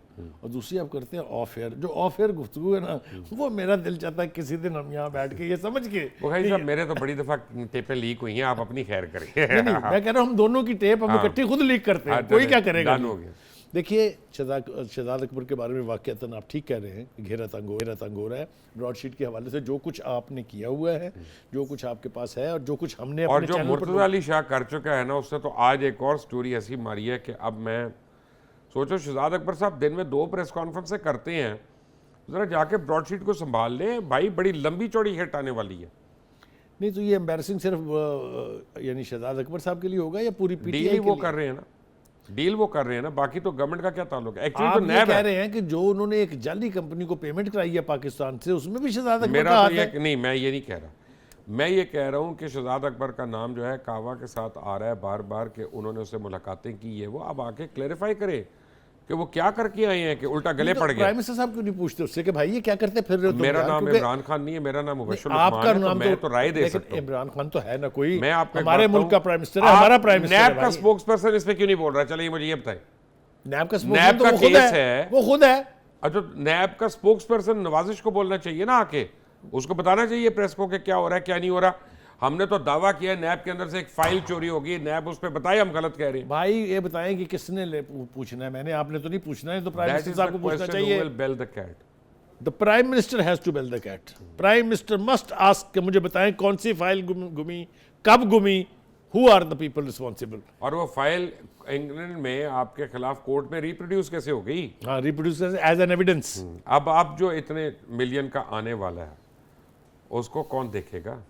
और दूसरी आप करते हैं ऑफ एयर। जो ऑफ एयर गुफ्तगू है ना, वो मेरा दिल चाहता है किसी दिन हम यहाँ बैठ के ये समझ के, भाई साहब मेरे तो बड़ी दफ़ा टेपें लीक हुई हैं, आप अपनी खैर करिए। नहीं, मैं कह रहा हूँ हम दोनों की टेप हम इकट्ठी खुद लीक करते हैं, कोई क्या करेगा? देखिए शहजाद अकबर के बारे में वाकईतन आप ठीक कह रहे हैं कि घेरा तंग हो रहा है। ब्रॉडशीट के हवाले से जो कुछ आपने किया हुआ है, जो कुछ आपके पास है और जो कुछ हमने और अपने जो चैनल मुर्तज़ा अली शाह कर चुका है ना, उससे तो आज एक और स्टोरी ऐसी मारी है कि अब मैं सोचो शहजाद अकबर साहब दिन में 2 प्रेस कॉन्फ्रेंसें करते हैं, ज़रा जाके ब्रॉडशीट को संभाल लें भाई, बड़ी लंबी चौड़ी हिट आने वाली है। नहीं तो ये एम्बैरसिंग सिर्फ यानी शहजाद अकबर साहब के लिए होगा या पूरी डील पीटीआई ही के वो लिए? कर रहे हैं ना, डील वो कर रहे हैं ना, बाकी तो गवर्नमेंट का क्या ताल्लुक है? एक्चुअली आप तो ये नैब कह है। रहे हैं कि जो उन्होंने एक जाली कंपनी को पेमेंट कराई है पाकिस्तान से, उसमें भी शहजाद अकबर का मेरा हाथ तो है। ये नहीं, मैं ये नहीं कह रहा, मैं ये कह रहा हूँ कि शहजाद अकबर का नाम जो है कावा के साथ आ रहा है बार बार कि उन्होंने उससे मुलाकातें की है, वो अब आके क्लैरिफाई करे कि वो क्या करके आए हैं कि उल्टा गले तो पड़ गए। प्राइम मिनिस्टर साहब क्यों नहीं पूछते उससे कि भाई ये क्या करते फिर रहे हो तुम मेरा यार? नाम क्योंकि इमरान खान नहीं है, मेरा नाम मुबश्शिर आपका लुकमान है, तो नाम मैं तो राय दे लेकिन सकता हूँ। इमरान खान तो है ना कोई, मैं आपको एक हमारे बात मुल्क का बताऊं, प्राइम मिनिस्टर है, आप हमारा प्राइम मिनिस्टर है नैब का भाई। स्पोक्स पर्सन इस पे क्यों नहीं बोल रहा? चलिए मुझे ये बताएं। नैब का नैब स्पोक्समैन तो का वो खुद केस है, है। वो खुद है। अच्छा, नैब का स्पोक्स पर्सन नवाजिश को बोलना चाहिए ना, आके उसको बताना चाहिए प्रेस को कि क्या हो रहा है क्या नहीं हो रहा। हमने तो दावा किया नैब के अंदर से एक फाइल चोरी होगी, नैब उस पर बताए हम गलत कह रहे हैं। भाई ये बताएं कि किसने पूछना है, मैंने आपने तो नहीं पूछना है, तो प्राइम That मिनिस्टर is साहब the को पूछना question who चाहिए। will bell the cat. The prime minister has to bell the cat. Prime minister must ask कि मुझे बताएं कौन सी फाइल गुमी, कब गुमी, who are the people responsible. और वो फाइल इंग्लैंड में आपके खिलाफ कोर्ट में रिप्रोड्यूस कैसे हो गई? हाँ, रिप्रोड्यूस एज एन एविडेंस। अब जो इतने मिलियन का आने वाला है उसको कौन देखेगा?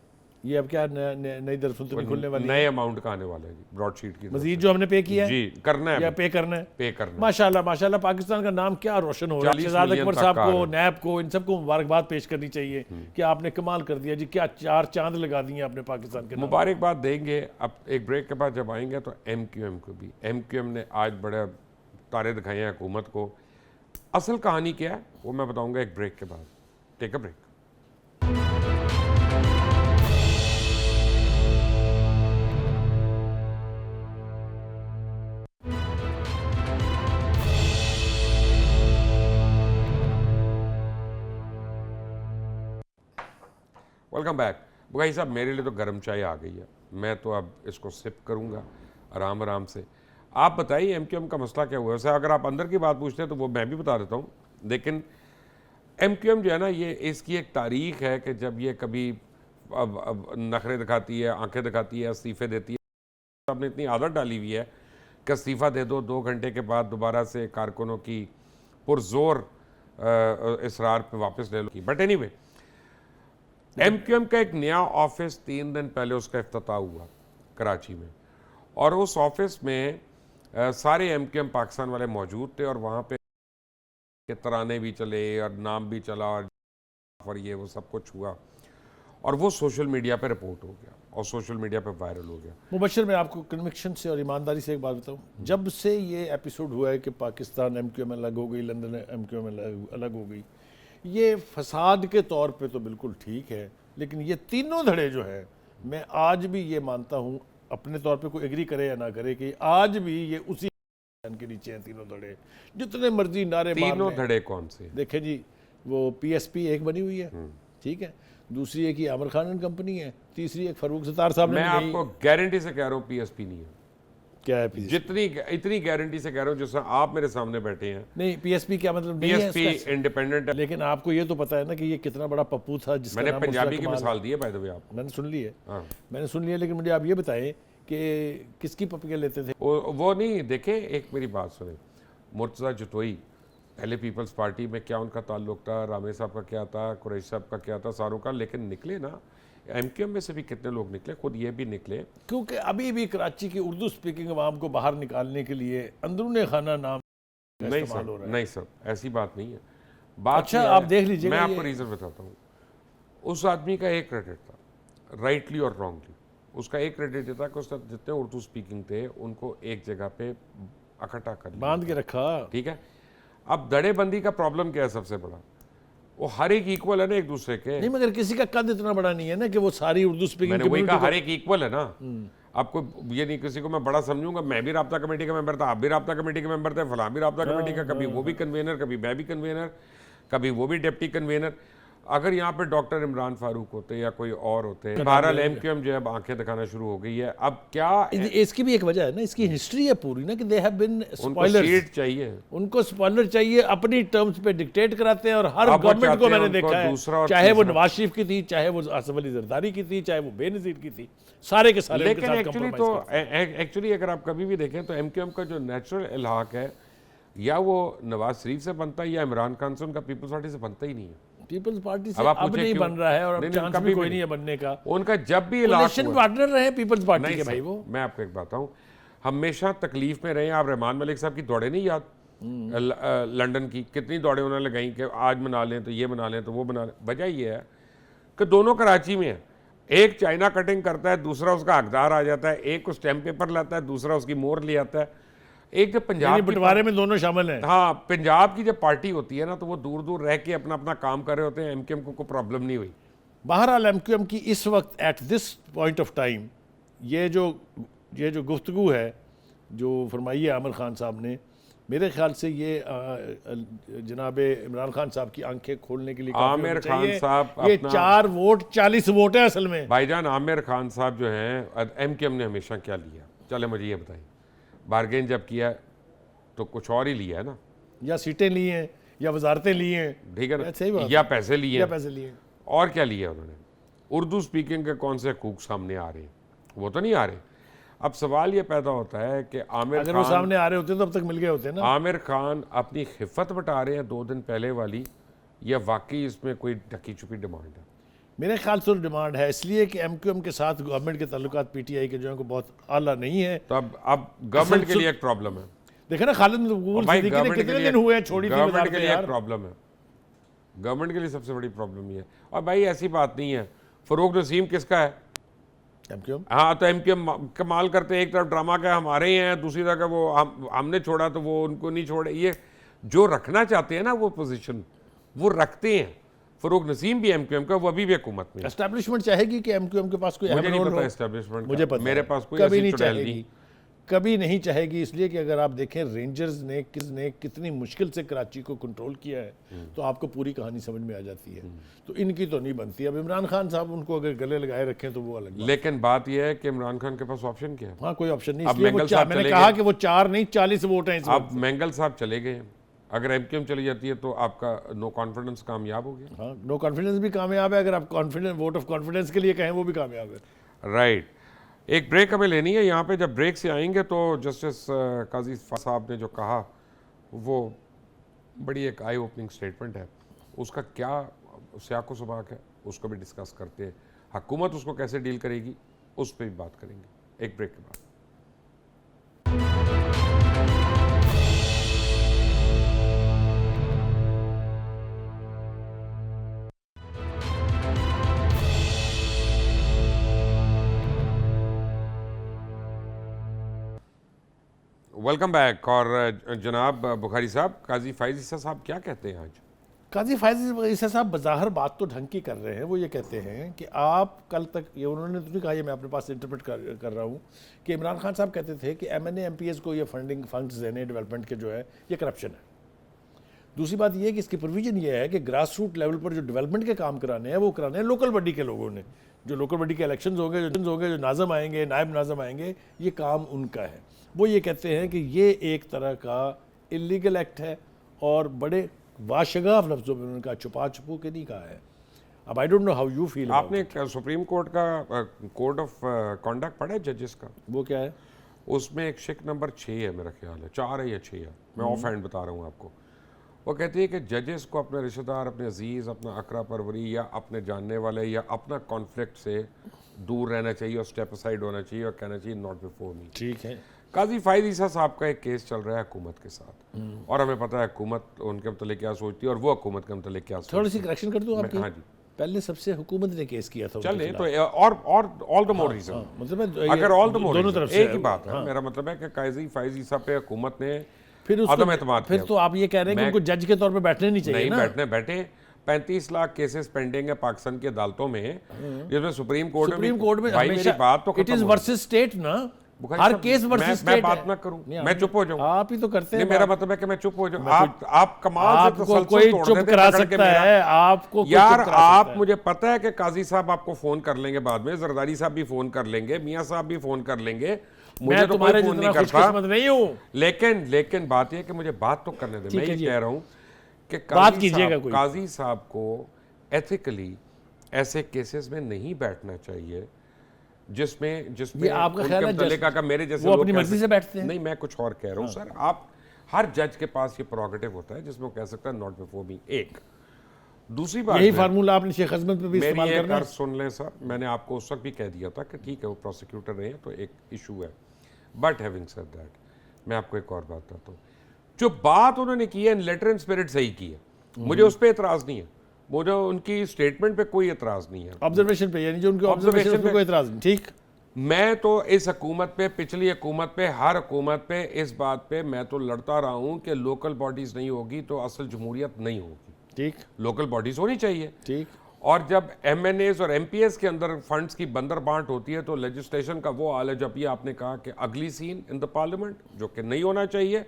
ये अब क्या नई दरअसल तो नहीं खुलने वाली है? नए अमाउंट का आने वाला है जी, ब्रॉडशीट की तरफ मजीद जो हमने पे किया से। है जी करना है, या पे करना है? पे करना। माशाल्लाह माशाल्लाह, पाकिस्तान का नाम क्या रोशन हो रहा है। 40 शहजाद मिलियन अकबर तक साहब का को, है। नैब को, इन सबको मुबारकबाद पेश करनी चाहिए कि आपने कमाल कर दिया जी, क्या 4 चांद लगा दिए आपने पाकिस्तान के नाम। मुबारकबाद देंगे। अब एक ब्रेक के बाद जब आएंगे तो MQM को भी, MQM ने आज बड़े तारे दिखाए हैं हुकूमत को। असल कहानी क्या है वो मैं बताऊंगा एक ब्रेक के बाद। Take a break. Welcome back. भाई साहब मेरे लिए तो गर्म चाय आ गई है, मैं तो अब इसको सिप करूंगा आराम आराम से। आप बताइए MQM का मसला क्या हुआ है? वैसे अगर आप अंदर की बात पूछते हैं तो वो मैं भी बता देता हूँ, लेकिन MQM जो है ना, ये इसकी एक तारीख है कि जब ये कभी अब नखरे दिखाती है, आंखें दिखाती है, इस्तीफ़े देती है। आपने इतनी आदत डाली हुई है कि इस्तीफ़ा दे दो, 2 घंटे के बाद दोबारा से कारकुनों की पुरजोर इसरार पे वापस ले लो। बट एनीवे, MQM का एक नया ऑफिस 3 दिन पहले उसका इफ्तिताह हुआ कराची में, और उस ऑफिस में सारे MQM पाकिस्तान वाले मौजूद थे, और वहाँ पे तराने भी चले और नाम भी चला और ये वो सब कुछ हुआ, और वो सोशल मीडिया पे रिपोर्ट हो गया और सोशल मीडिया पे वायरल हो गया। मुबश्शिर, मैं आपको कन्विक्शन से और ईमानदारी से एक बात बताऊं, जब से ये एपिसोड हुआ है कि पाकिस्तान MQM अलग हो गई, लंदन MQM अलग हो गई, ये फसाद के तौर पे तो बिल्कुल ठीक है, लेकिन ये तीनों धड़े जो है, मैं आज भी ये मानता हूँ, अपने तौर पे कोई एग्री करे या ना करे, कि आज भी ये उसी के नीचे हैं तीनों धड़े, जितने मर्जी नारे मार तीनों लें। धड़े कौन से? देखें जी, वो PSP एक बनी हुई है, ठीक है, दूसरी एक ही आमिर खान एंड कंपनी है, तीसरी एक फारूक सत्तार साहब ने मैं बनाई। आपको गारंटी से कह रहा हूँ PSP नहीं है। क्या है PSP? जितनी इतनी गारंटी से कह रहा हूँ जैसा आप मेरे सामने बैठे हैं। नहीं, PSP क्या मतलब नहीं है PSP इसका? इंडिपेंडेंट है। लेकिन आपको ये तो पता है ना कि ये कितना बड़ा पप्पू था जिसका मैंने नाम पंजाबी मुर्तज़ा की कमाल मिसाल दी है बाय द वे आप। मैंने सुन ली है, हाँ। मैंने सुन लिया, लेकिन मुझे आप ये बताएं कि किसकी पपियाँ लेते थे? वो नहीं, देखे एक मेरी बात सुने, मुर्तज़ा जतोई पहले पीपल्स पार्टी में क्या उनका ताल्लुक था, रामे साहब का क्या था, कुरैशी साहब का क्या था, सारों का, लेकिन निकले ना MQM में से भी कितने लोग निकले, खुद ये भी निकले। क्योंकि अभी भी कराची की उर्दू स्पीकिंग अवाम को बाहर निकालने के लिए अंदरूनी खाना नाम नहीं इस्तेमाल हो सर, रहा है। नहीं सर, ऐसी बात नहीं है। बात अच्छा, ये है, आप देख लीजिएगा, मैं आपको ये- रीज़न बताता हूँ। उस आदमी का एक क्रेडिट था, राइटली और रॉन्गली। उसका एक क्रेडिट ये था कि उसने जितने उर्दू स्पीकिंग थे उनको एक जगह पे इकट्ठा कर लिया, बांध के रखा। ठीक है। अब धड़ेबंदी का प्रॉब्लम क्या है सबसे बड़ा? वो हर एक इक्वल है ना एक दूसरे के। नहीं, मगर किसी का कद इतना बड़ा नहीं है ना कि वो सारी उर्दू स्पीकिंग मैंने वही कहा, कम्युनिटी हर एक इक्वल है ना। आपको ये नहीं किसी को मैं बड़ा समझूंगा, मैं भी राब्ता कमेटी का मेंबर था, आप भी राब्ता कमेटी के मेंबर थे, फलां भी राब्ता कमेटी का, कभी वो भी कन्वेनर, कभी मैं भी कन्वेनर, कभी वो भी डिप्टी कन्वेनर। अगर यहाँ पे डॉक्टर इमरान फारूक होते या कोई और होते, बहरहाल एमक्यूएम जो है अब आंखें दिखाना शुरू हो गई है। अब क्या इसकी भी एक वजह है ना, इसकी हिस्ट्री है पूरी ना कि दे हैव बीन उनको स्पॉयलर्स, सीट चाहिए, उनको स्पॉयलर चाहिए, अपनी टर्म्स पे डिक्टेट कराते हैं। और हर अब वो गवर्नमेंट को चाहते हैं मैंने उनको देखा है, दूसरा और चाहे वो तीसरा। नवाज शरीफ की थी, चाहे वो आसिफ अली जरदारी की थी, चाहे वो बेनजीर की थी, सारे के सारे उनके लेकिन साथ एक्चुअली compromise तो करते हैं। एक्चुअली अगर आप कभी भी देखें तो एमक्यूएम का जो नेचुरल इल्हाक है या वो नवाज शरीफ से बनता है या इमरान खान से, उनका पीपल्स पार्टी से बनता ही नहीं है। पीपल्स पार्टी से अब आप अब पूछें नहीं क्यों? बन रहा है और अब नहीं, चांस कभी भी भी कोई नहीं। नहीं है बनने का। उनका जब भी इलाक कोलिशन पार्टनर रहे पीपल्स पार्टी नहीं के सर, भाई वो। मैं आपको एक बात हूँ, हमेशा तकलीफ में रहे। आप रहमान मलिक साहब की दौड़े नहीं याद, लंदन की कितनी दौड़े उन्होंने लगाई कि आज मना लें तो ये मना लें तो वो बना लें। वजह ये है कि दोनों कराची में है, एक चाइना कटिंग करता है, दूसरा उसका हकदार आ जाता है, एक को स्टैम्प पेपर लाता है, दूसरा उसकी मोहर ले आता है। एक जब पंजाब यानी की बंटवारे में दोनों शामिल हैं। हाँ, पंजाब की जब पार्टी होती है ना तो वो दूर दूर रह के अपना अपना काम कर रहे होते हैं। एमक्यूएम को कोई प्रॉब्लम नहीं हुई। बहरहाल एमक्यूएम की इस वक्त at this point of time ये जो गुफ्तगू है जो फरमाई है आमिर खान साहब ने, मेरे ख्याल से ये जनाब इमरान खान साहब की आंखें खोलने के लिए काफी आमिर होनी खान चाहिए। साहब ये अपना- 4 वोट 40 वोट है असल में। भाईजान आमिर खान साहब जो हैं, एमक्यूएम ने हमेशा क्या लिया, चले मुझे ये बताइए। बारगेन जब किया तो कुछ और ही लिया है ना, या सीटें ली हैं या वजारतें ली हैं, ठीक है सही ना, बात या है। पैसे लिए या हैं। पैसे लिए। और क्या लिया उन्होंने? उर्दू स्पीकिंग के कौन से हकूक सामने आ रहे हैं? वो तो नहीं आ रहे। अब सवाल ये पैदा होता है कि आमिर अगर वो खान सामने आ रहे होते तो अब तक मिल गए होते ना। आमिर खान अपनी खिफत बता रहे हैं 2 दिन पहले वाली, या वाकई इसमें कोई ढकी छुपी डिमांड है? मेरे ख्याल से डिमांड है, इसलिए कि एमक्यूएम के साथ गवर्नमेंट के ताल्लुकात पीटीआई के जो है को बहुत आला नहीं है। तो अब गवर्नमेंट के लिए एक प्रॉब्लम है। देखे ना खालिद मकबूल भाई सिद्दीकी ने गवर्नमेंट के कितने लिए दिन हुए हैं छोड़ी थी गवर्नमेंट वजारतें के लिए एक यार। प्रॉब्लम है। गवर्नमेंट के लिए सबसे बड़ी प्रॉब्लम ये है। और भाई ऐसी बात नहीं है, फरूक नसीम किसका है? एमक्यूएम हाँ, तो एमक्यूएम कमाल करते हैं, एक तरफ ड्रामा का हमारे ही हैं, दूसरी तरफ वो हमने छोड़ा तो वो उनको नहीं छोड़े। ये जो रखना चाहते हैं ना वो पोजीशन वो रखते हैं। फरूक नसीम भी एमक्यूएम का, वो अभी भी हुकूमत में है। एस्टैब्लिशमेंट चाहेगी कि एमक्यूएम के पास कोई अहम मुझे नहीं रोल पता हो। एस्टेब्लिशमेंट मुझे का, पता मेरे है। पास कोई कभी ऐसी नहीं चुड़ैल चाहेगी, नहीं। कभी नहीं चाहेगी। इसलिए कि अगर आप देखें रेंजर्स ने कितनी मुश्किल से कराची को कंट्रोल किया है तो आपको पूरी कहानी समझ में आ जाती है। तो इनकी तो नहीं बनती। अब इमरान खान साहब उनको अगर गले लगाए रखें तो वो अलग बात। लेकिन बात यह है कि इमरान खान के पास ऑप्शन क्या है? हाँ, कोई ऑप्शन नहीं। अब इसलिए वो मेंगल चार, साहब मैंने चले कहा गए। कि वो 4 नहीं 40 वोट हैं इस अब वक्त। मेंगल साहब चले गए, अगर एमक्यूएम चली जाती है तो आपका नो कॉन्फिडेंस कामयाब हो गया। हाँ, नो कॉन्फिडेंस भी कामयाब है। अगर आप कॉन्फिडेंस वोट ऑफ कॉन्फिडेंस के लिए कहें वो भी कामयाब है। राइट। एक ब्रेक हमें लेनी है यहाँ पे। जब ब्रेक से आएंगे तो जस्टिस काजी साहब ने जो कहा वो बड़ी एक आई ओपनिंग स्टेटमेंट है। उसका क्या सियाको सुबाक है उसको भी डिस्कस करते हैं। हुकूमत उसको कैसे डील करेगी उस पर भी बात करेंगे एक ब्रेक के बाद। Welcome back. और जनाब बुखारी साहब, काजी फायज ईसा साहब क्या कहते हैं आज? काजी फायज ईसा साहब बज़ाहिर बात तो ढंग की कर रहे हैं। वो ये कहते हैं कि आप कल तक, ये उन्होंने तो नहीं कहा, ये मैं अपने पास इंटरप्रेट कर रहा हूँ कि इमरान खान साहब कहते थे कि MNA MPs को ये फंड्स देने डेवलपमेंट के जो है ये करप्शन है। दूसरी बात ये है कि इसकी प्रोविजन ये है कि ग्रास रूट लेवल पर जो डेवलपमेंट के काम कराने हैं वो कराने हैं लोकल बॉडी के लोगों ने। जो लोकल बॉडी के इलेक्शंस होंगे, जो नाज़म आएंगे, नायब नाज़म आएंगे, ये काम उनका है। वो ये कहते हैं कि ये एक तरह का इलीगल एक्ट है और बड़े वाशगाफ लफ्ज़ों में उन्होंने कहा, छुपा छुपू के नहीं कहा है। अब I don't know how you feel. आपने सुप्रीम कोर्ट का कोड ऑफ कॉन्डक्ट पढ़ा है जजेस का? वो क्या है? उसमें एक शिक नंबर 6 है, मेरा ख्याल है 4 है या 6 है, मैं ऑफ हैंड बता रहा हूँ आपको। वो कहती है कि जजेस को अपने रिश्तेदार, अपने अजीज़, अपना अकरा परवरी या अपने जानने वाले या अपना कॉन्फ्लिक्ट से दूर रहना चाहिए और स्टेप असाइड होना चाहिए और कहना चाहिए नॉट बिफोर मी। ठीक है। काजी फायद ईसा साहब का एक केस चल रहा है हुकूमत के साथ और हमें पता है हुकूमत उनके मतलब क्या सोचती है और वो हुकूमत के मतलब क्या सोचती है। थोड़ी सी करेक्शन कर दूं आपकी? हाँ जी, पहले सबसे हुकूमत ने केस किया था। चले तो और ऑल द मोर रीजन। मतलब अगर ऑल द मोर दोनों तरफ से एक ही बात है। मेरा मतलब है कि काजी फायद ईसा पे हुकूमत ने फिर अदम एतमाद फिर तो आप ये कह रहे हैं कि उनको जज के तौर पे बैठने नहीं चाहिए नहीं बैठे 35 लाख केसेस पेंडिंग है पाकिस्तान की अदालतों में, जिसमें सुप्रीम कोर्ट में भाई मेरी बात तो इट इज वर्सेस स्टेट ना। बुखारी हर साहब, केस वर्सेस मैं स्टेट बात है। ना करूं, नहीं, मैं चुप हो जाऊं। आप ही तो करते हैं नहीं, मेरा बात। मतलब है कि मैं चुप हो जाऊं। आप कमाल से आपको तसलसल कोई तोड़ चुप देते करा पकड़ के सकता मेरा। है, आपको कोई यार चुप करा आप सकता है। मुझे पता है कि काजी साहब आपको फोन कर लेंगे बाद में, जरदारी साहब भी फोन कर लेंगे, मियां साहब भी फोन कर लेंगे, मुझे मैं तो कोई तुम्हारे फोन जितना नहीं करता। खुशकिस्मत नहीं हूँ। लेकिन बात यह कि मुझे बात तो करने दे। मैं ठीक है ये जी। कह रहा हूं कि बात कीजिएगा कोई। काजी साहब को एथिकली ऐसे केसेस में नहीं बैठना चाहिए जिसमें ये आपका ख्याल है मुतल्लिक जस्ट का मेरे जैसे वो लोग अपनी कह मर्जी सकते- से बैठते हैं? नहीं, मैं कुछ और कह रहा हूं सर। आप हर जज के पास ये प्रोगेटिव होता है जिसमें वो कह सकता है नॉट बिफोर मी। एक दूसरी बात यही है, फार्मूला आपने शेख अजमत पे भी मेरी इस्तेमाल एक करना है। अर्ज सुन लें सर, मैंने आपको उस वक्त भी कह दिया था कि ठीक है वो प्रोसिक्यूटर रहे हैं तो एक इशू है, बट हैविंग सेड दैट मैं आपको एक और बात बताता हूँ। जो बात उन्होंने की है लेटर एंड स्पिरिट सही की है, मुझे उस पर एतराज नहीं है, मुझे उनकी स्टेटमेंट पे कोई एतराज नहीं है। ऑब्जर्वेशन पे, यानी जो उनके ऑब्जर्वेशन Observation पे पे- कोई एतराज नहीं। ठीक, मैं तो इस हुकूमत पे, पिछली हुकूमत पे, हर हुकूमत पे इस बात पे मैं तो लड़ता रहा हूँ कि लोकल बॉडीज नहीं होगी तो असल जमहूरियत नहीं होगी। ठीक, लोकल बॉडीज होनी चाहिए। ठीक। और जब MNAs और MPs के अंदर फंड्स की बंदर बांट होती है तो लेजिस्लेशन का वो हाल है, जब ये आपने कहा कि अगली सीन इन द पार्लियामेंट, जो कि नहीं होना चाहिए,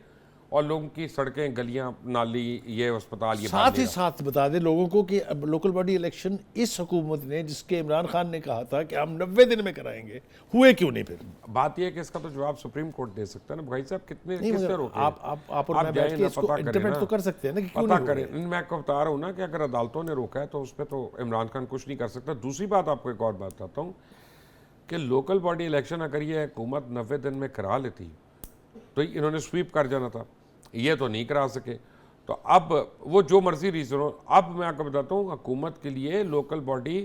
और लोगों की सड़कें, गलियां, नाली, ये अस्पताल, ये साथ ही साथ बता दें लोगों को कि अब लोकल बॉडी इलेक्शन इस हुकूमत ने, जिसके इमरान खान ने कहा था कि हम 90 दिन में कराएंगे, हुए क्यों नहीं? फिर बात यह है कि इसका तो जवाब सुप्रीम कोर्ट दे सकता है ना भाई साहब। कितने नहीं, किसने मगर रोके? आप और मैं बैठ जाएं के ना, इसको पता करें इंटरप्रेट ना। तो कर सकते हैं ना कि क्यों पता नहीं करें। हो रहे। मैं आपको बता रहा हूँ ना कि अगर अदालतों ने रोका है तो उस पर तो इमरान खान कुछ नहीं कर सकता। दूसरी बात, आपको एक और बात बताता हूँ कि लोकल बॉडी इलेक्शन अगर ये हुकूमत 90 दिन में करा लेती तो इन्होंने स्वीप कर जाना था, ये तो नहीं करा सके। तो अब वो जो मर्जी रीजन हो, अब मैं आपको बताता हूँ हुकूमत के लिए लोकल बॉडी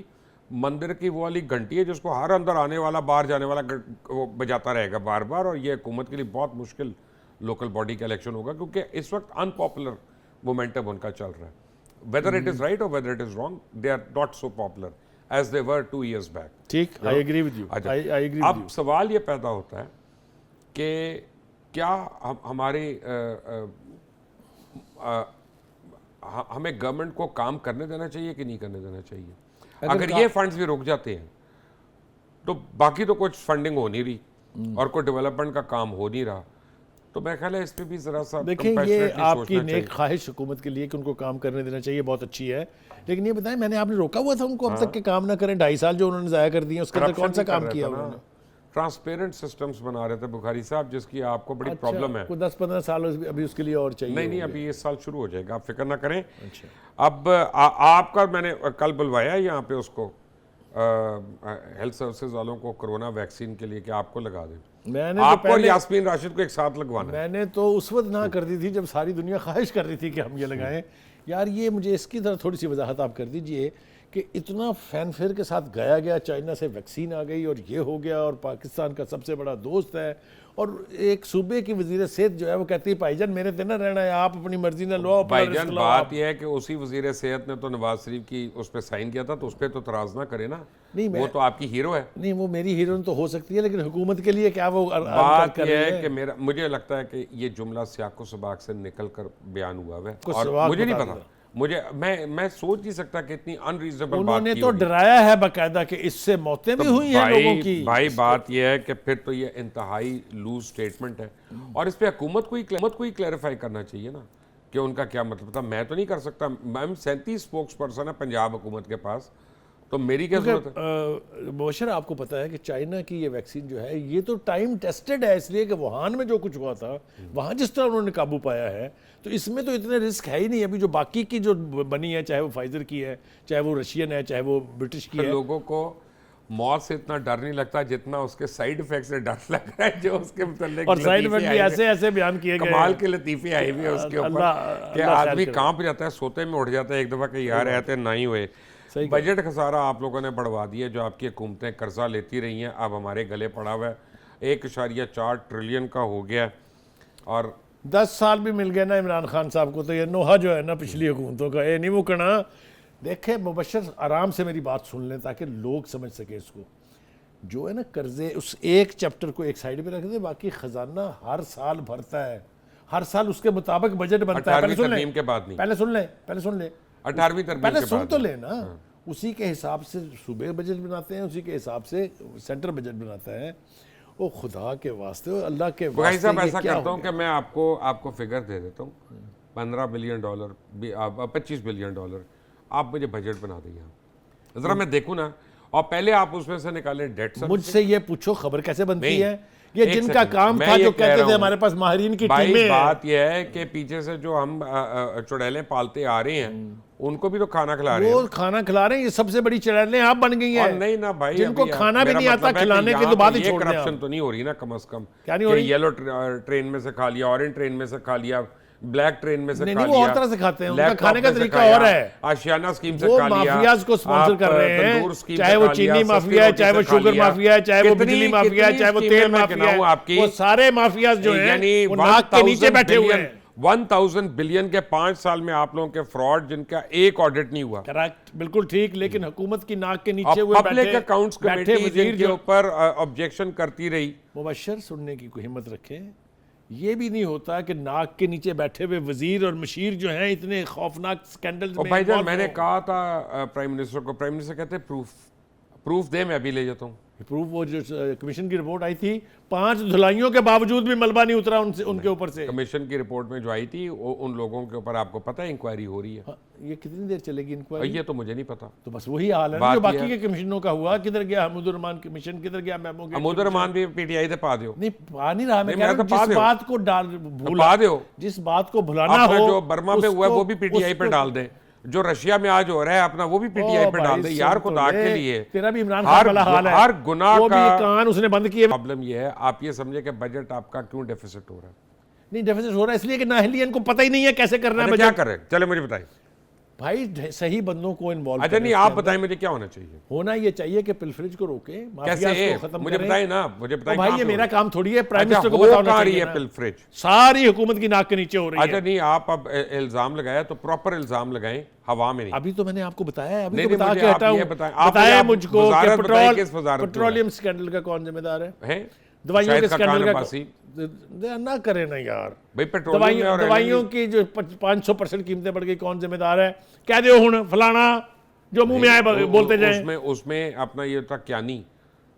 मंदिर की वो वाली घंटी है जिसको हर अंदर आने वाला, बाहर जाने वाला वो बजाता रहेगा बार बार, और ये हुकूमत के लिए बहुत मुश्किल लोकल बॉडी का इलेक्शन होगा, क्योंकि इस वक्त अनपॉपुलर मोमेंटम उनका चल रहा है। वेदर इट इज राइट और whether it is wrong, they are not so popular as they were 2 years बैक। ठीक, आई एग्री विद यू, अच्छा, आई एग्री विद अब यू। सवाल ये पैदा होता है कि क्या हमारे हमें गवर्नमेंट को काम करने देना चाहिए कि नहीं करने देना चाहिए? अगर ये फंड्स भी रुक जाते हैं तो बाकी तो कुछ फंडिंग हो नहीं रही और कोई डेवलपमेंट का काम हो नहीं रहा, तो मैं ख्याल है इस पे भी जरा सा देखिए, ये compassionately आपकी सोचना नेक चाहिए। ख्वाहिश हुकूमत के लिए कि उनको काम करने देना चाहिए, बहुत अच्छी है। लेकिन ये बताएं, मैंने आपने रोका हुआ था उनको अब तक के काम ना करें? 2.5 साल जो उन्होंने ज़ाया कर दिए, उसके अंदर कौन सा काम किया उन्होंने? ट्रांसपेरेंट सिस्टम्स बना रहे थे बुखारी साहब, जिसकी आपको बड़ी अच्छा, प्रॉब्लम है। कोई 10-15 साल अभी उसके लिए और चाहिए नहीं, होंगे। अभी इस साल शुरू हो जाएगा, आप फिक्र ना करें। अच्छा। अब आपका मैंने कल बुलवाया यहाँ पे उसको हेल्थ सर्विसेज वालों को कोरोना वैक्सीन के लिए कि आपको लगा दें। मैंने तो आपको और पहले- यास्मीन राशिद को एक साथ लगवाना है। मैंने तो उस वक्त ना कर दी थी जब सारी दुनिया ख्वाहिश कर रही थी कि हम ये लगाएं। यार, ये मुझे इसकी तरह थोड़ी सी वजाहत आप कर दीजिए कि इतना फैनफेयर के साथ गया गया, चाइना से वैक्सीन आ गई और ये हो गया, और पाकिस्तान का सबसे बड़ा दोस्त है, और एक सूबे की वजीर सेहत जो है वो कहती है भाईजान मेरे से ना रहना है, आप अपनी मर्जी ना लो, अपना भाईजान रिस्क लो बात आप। यह है कि उसी वजीर सेहत ने तो नवाज शरीफ की उस पर साइन किया था, तो उस पर तो तराज ना करे ना। नहीं, वो तो आपकी हीरो है। नहीं, वो मेरी हीरोइन तो हो सकती है, लेकिन हुकूमत के लिए क्या वो बात कर यह रही है कि मुझे लगता है कि ये जुमला सियाको सबाक से निकल कर बयान हुआ है, कुछ और सवाल मुझे नहीं बता पता, मुझे मैं सोच नहीं सकता कि इतनी अनरीजनेबल बात उन्होंने की तो होगी। डराया है बाकायदा कि इससे मौतें भी हुई हैं लोगों की। भाई बात यह है कि फिर तो ये इंतहाई लूज स्टेटमेंट है, और इस पे हुकूमत को ही क्लैरिफाई करना चाहिए ना कि उनका क्या मतलब था। मैं तो नहीं कर सकता, मैम 37 स्पोक्स पर्सन है पंजाब हुकूमत के पास, तो मेरी क्या जरूरत है? मोशर, आपको पता है कि चाइना की ये वैक्सीन जो है ये तो टाइम टेस्टेड है, इसलिए कि वुहान में जो कुछ हुआ था वहाँ जिस तरह उन्होंने काबू पाया है, तो इसमें तो इतने रिस्क है ही नहीं। अभी जो बाकी की जो बनी है, चाहे वो फाइजर की है, चाहे वो रशियन है, चाहे वो ब्रिटिश की है, लोगों को मौत से इतना डर नहीं लगता जितना उसके साइड इफेक्ट से डर लग रहा है, जो उसके मतलब और साइड इफेक्ट भी ऐसे ऐसे बयान किए गए, कमाल के लतीफे आए हुए हैं उसके ऊपर कि आदमी कांप जाता है, सोते में उठ जाता है एक दफा कि यार ऐसे ना ही हुए। बजट खसारा आप लोगों ने बढ़वा दिया, जो आपकी हुकूमतें कर्जा लेती रही हैं, अब हमारे गले पड़ा हुआ है, 1.4 ट्रिलियन का हो गया, और 10 साल भी मिल गए ना इमरान खान साहब को, तो ये नोहा जो है ना पिछली हुकूमतों का, ये नहीं मुकना। देखे मुबशर, आराम से मेरी बात सुन लें ताकि लोग समझ सके इसको। जो है ना कर्जे, उस एक चैप्टर को एक साइड पे रख दे, बाकी खजाना हर साल भरता है, हर साल उसके मुताबिक बजट बनता है। पहले सुन ले, के बाद नहीं, पहले सुन ले, पहले सुन ले, 18वीं तरमीम पहले के सुन बाद तो लेना। उसी के हिसाब से सूबे बजट बनाते हैं, उसी के हिसाब से सेंटर बजट बनाता है, ओ खुदा के वास्ते, ओ अल्लाह के भाई वास्ते, साहब ये ऐसा क्या करता हो हूँ गया? कि मैं आपको फिगर दे देता हूँ, $15 बिलियन, 25 बिलियन डॉलर, आप मुझे बजट बना दें जरा मैं देखूँ ना, और पहले आप उसमें से निकालें डेट सर्विस। मुझसे ये पूछो खबर कैसे बनती नहीं, है, ये एक जिनका सेकंड, काम मैं था ये जो कह कहते रहा थे हूँ, हमारे पास माहिरीन की भाई टीमें हैं। बात यह है कि पीछे से जो हम चुड़ैलें पालते आ रहे हैं उनको भी तो खाना खिला रहे हैं। वो खाना खिला रहे हैं, ये सबसे बड़ी चैलेंज आप बन गई और हैं। नहीं ना भाई, जिनको अभी खाना भी मेरा नहीं आता मतलब है कि खिलाने के यहाँ तो बाद ही ये छोड़ दें करप्शन आप। तो नहीं हो रही ना कम से कम, क्या नहीं हो रही? येलो ट्रेन में से खा लिया, ऑरेंज ट्रेन में से खा लिया, ब्लैक ट्रेन में से नहीं, खा नहीं, लिया, वो और तरह से खाते हैं, उनका लैपटॉप खाने का में से तरीका खाया, और है। आशियाना स्कीम से वो खा लिया, माफियाज को स्पॉन्सर आप कर रहे तंदूर हैं, स्कीम चाहे से वो खा चीनी लिया, माफिया है, सस्ती चाहे वो रोटी से खा शुगर लिया। माफिया है, चाहे वो कितनी- बिजली माफिया है, कितनी चाहे वो स्कीमें तेल मैं माफिया गिनाऊं है, आपकी? वो सारे माफियाज जो हैं यानी वो नाक के नीचे बैठे हुए हैं। 1000 बिलियन के 5 साल में आप लोगों के फ्रॉड जिनका एक ऑडिट नहीं हुआ। करेक्ट, बिल्कुल ठीक, लेकिन हुकूमत की नाक के नीचे अब हुए पब्लिक अकाउंट्स बैठे कमेटी वजीर जिनके जो ऊपर ऑब्जेक्शन करती रही, मुबशर सुनने की कोई हिम्मत रखे, ये भी नहीं होता कि नाक के नीचे बैठे हुए वजीर और मशीर जो हैं इतने खौफनाक स्कैंडल्स और में भाईजान involve मैंने हों। कहा था प्राइम मिनिस्टर को, प्राइम मिनिस्टर कहते प्रूफ दे, मैं अभी ले जाता हूँ। प्रूफ, वो जो कमीशन की रिपोर्ट आई थी, 5 धुलाइयों के बावजूद भी मलबा नहीं उतरा उनके ऊपर से। कमीशन की रिपोर्ट में जो आई थी उन लोगों के ऊपर आपको पता है इंक्वायरी हो रही है, हाँ, ये कितनी देर चलेगी और इंक्वायरी? ये तो मुझे नहीं पता। तो बस वही हाल है ना बात जो ये बाकी है- के कमीशनों का हुआ, किधर गया हमीदुर रहमान कमीशन, किधर गया मेमो गेट अमूदर रहमान भी पीटीआई से पा दो, नहीं पा नहीं रहा, मैं नहीं, कह रहा मैं हूं, तो पा जिस दो। बात को पा दो, जिस बात को भुलाना अपना हो, जो बर्मा पे हुआ है वो भी पीटीआई पे उसको- डाल दें, जो रशिया में आज हो रहा है अपना वो भी पीटीआई पे डाल दे भाई यार, सुन तो खुदा ले, के लिए। तेरा भी इमरान हर खान वाला हाल है, हर गुनाह वो भी का कान उसने बंद किए। प्रॉब्लम ये है, आप ये समझे कि बजट आपका क्यों डेफिसिट हो रहा है। नहीं डेफिसिट हो रहा है इसलिए कि नाहलियन को पता ही नहीं है कैसे करना है अच्छा, क्या बजट। कर रहे हैं, चले मुझे बताइए। भाई सही बंदों को इन्वॉल्व अच्छा नहीं, आप बताएं मुझे क्या होना चाहिए, होना ये चाहिए कि पिलफरेज को रोके, कैसे माफियाज है? को खत्म मुझे करें। बताइए ना, मुझे बताइए तो भाई कहाँ ये पे मेरा हो रहा है? काम थोड़ी है, प्राइम अच्छा, मिनिस्टर को हो बताना कहाँ रही चाहिए है ना। पिलफरेज? सारी हुकूमत की नाक के नीचे हो रही अच्छा है। नहीं, आप अब इल्जाम लगाया तो प्रॉपर इल्जाम लगाएं, हवा में नहीं। अभी तो मैंने आपको बताया है, अभी नहीं, तो बता नहीं, के मुझे हटा आप हूं। ये बताएं, आप बताया मुझे मुझको वजारत कि बताइए, किस वजारत में पेट्रोलियम स्कैंडल का कौन जिम्मेदार है? हैं? दवाइयों शाहिद के का स्कैंडल कान का अब्बासी। ना करे ना यार, भाई पेट्रोलियम में और दवाइयों की जो 500% कीमतें बढ़ गई, कौन जिम्मेदार है? कह दो हुण फलाना जो मुंह में आए बोलते जाए। उसमें अपना ये था क्यानी,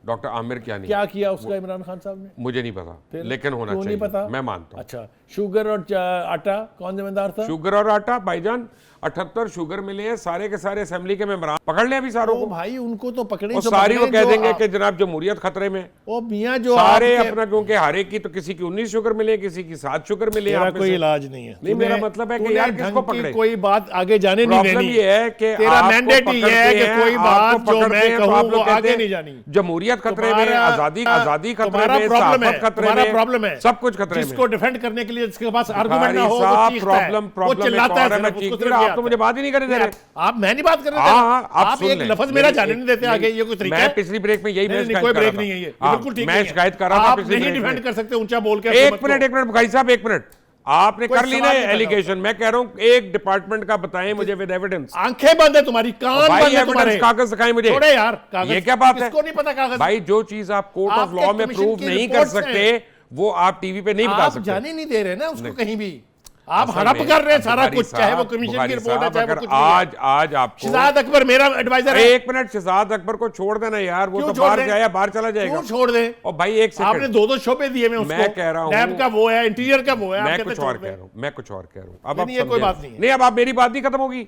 डॉक्टर आमिर क्यानी। क्या किया उसका इमरान खान साहब ने? मुझे नहीं पता, फिर? लेकिन होना क्यों नहीं चाहिए, पता? मैं मानता हूँ। अच्छा, शुगर और आटा कौन जिम्मेदार था? शुगर और आटा भाईजान, 78 शुगर मिले हैं, सारे के सारे असेंबली के मेंबरान पकड़ लें अभी सारों ओ को, भाई उनको तो पकड़े और तो सारी को पकड़े कह जो देंगे कि जनाब जमहूरियत खतरे में। ओ मियां जो सारे आपके- अपना, क्योंकि हर एक की तो किसी की 19 शुगर मिले, किसी की 7 शुगर मिले। तेरा आप में कोई से- इलाज नहीं है। नहीं, मेरा तूने- मतलब है कि तूने यार ढंग किसको की पकड़े? कोई बात आगे जाने नहीं प्रॉब्लम देनी। ये है कि तेरा आपको मैंडेट ही पकड़ते है कि हैं, कोई आपको बात जो पकड़ते मैं हैं, तो कहूं आप वो लोग कहते आगे हैं, नहीं जानी। जमहूरियत खतरे में, आजादी खतरे तुम्हारा में, प्रॉब्लम है, सहाफत खतरे तुम्हारा में, प्रॉब्लम है, सब कुछ खतरे में। जिसको डिफेंड करने के लिए जिसके पास आर्गुमेंट ना हो वो साहब, चीखता है, वो चिल्लाता है, मैं सिर्फ चीख उसको रहा, सिर्फ आप तो मुझे बात ही नहीं करने दे रहे। आप मैं नहीं बात कर रहा हाँ, था, आप सुन एक लें। लफ्ज मेरा जाने मेरी- नहीं देते आगे, ये कोई तरीका है? मैं पिछली ब्रेक में यही नहीं, मैं नहीं, शिकायत कोई कर ब्रेक रहा नहीं था। है ये, हाँ, बिल्कुल ठीक मैं नहीं है। शिकायत कर रहा था आप पिछली नहीं ब्रेक में। डिफेंड कर सकते ऊंचा बोल के। एक मिनट भाई साहब, एक मिनट, आपने कोई कर ली ना सवाल नहीं कर रहा। एलिगेशन, मैं कह रहा हूं एक डिपार्टमेंट का बताएं मुझे विद एविडेंस। आंखें बंद है तुम्हारी, कान भाई बंद है तुम्हारे। एविडेंस, कागज दिखाएं मुझे। छोड़े यार कागज, ये क्या बात है? किसको नहीं पता कागज? भाई जो चीज आप कोर्ट ऑफ आपके लॉ में कमीशन प्रूव की नहीं कर रिपोर्ट्स सकते हैं। वो आप टीवी पे नहीं बता आप सकते। जाने नहीं दे रहे ना उसको कहीं भी, आप असल हड़प में कर रहे हैं सारा बुखारी कुछ, चाहे वो साहब, कमीशन की बुखारी रिपोर्ट है साहब, चाहे वो अगर कुछ भी है। आज आपको शहजाद अकबर मेरा एडवाइजर है। एक मिनट, शहजाद अकबर को छोड़ देना यार, वो क्यों तो छोड़ बाहर दें? जाए, बाहर चला जाएगा। क्यों छोड़ दें? और भाई एक आपने सेकंड, 2 शोबे दिए मैं उसको, मैं कह रहा हूं, लैब का वो है, इंटीरियर का वो है, आप मैं कहते कुछ छोड़ और दें। कह रहा हूं, मैं कुछ और कह रहा हूं। अब नहीं, ये आप कोई समझे। बात नहीं है। नहीं, अब आप मेरी बात नहीं खत्म होगी,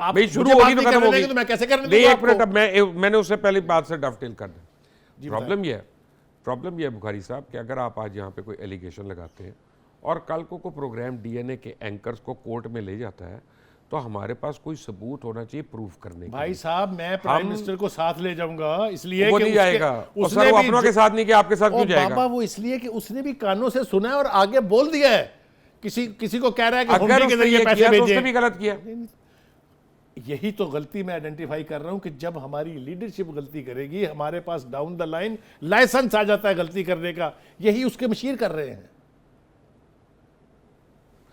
आप भाई मुझे शुरू बात होगी तो नहीं खत्म करने होगी। देंगे तो मैं कैसे करने नहीं, दूंगा एक मिनट, आपको? अब मैंने उससे पहले बात से डफटेल कर दें। प्रॉब्लम ये है बुखारी साहब कि अगर आप आज यहाँ पे कोई एलिगेशन लगाते हैं और कल को प्रोग्राम डीएनए के एंकर्स को कोर्ट में ले जाता है, तो हमारे पास कोई सबूत होना चाहिए प्रूफ करने के भाई लिए। साहब मैं प्राइम मिनिस्टर को साथ ले जाऊंगा, इसलिए वो कि नहीं उसके- जाएगा, और उसने सर वो भी अपनों के साथ नहीं किया, आपके साथ ओ क्यों जाएगा? बाबा, वो इसलिए कि उसने भी कानों से सुना है और आगे बोल दिया है। किसी को कह रहा है कि अगर हुंडी के उसने जरिए ये पैसे किया तो उसने भी भेजें। गलत किया। यही तो गलती मैं आइडेंटिफाई कर रहा हूं कि जब हमारी लीडरशिप गलती करेगी, हमारे पास डाउन द लाइन लाइसेंस आ जाता है गलती करने का, यही उसके मशीर कर रहे हैं।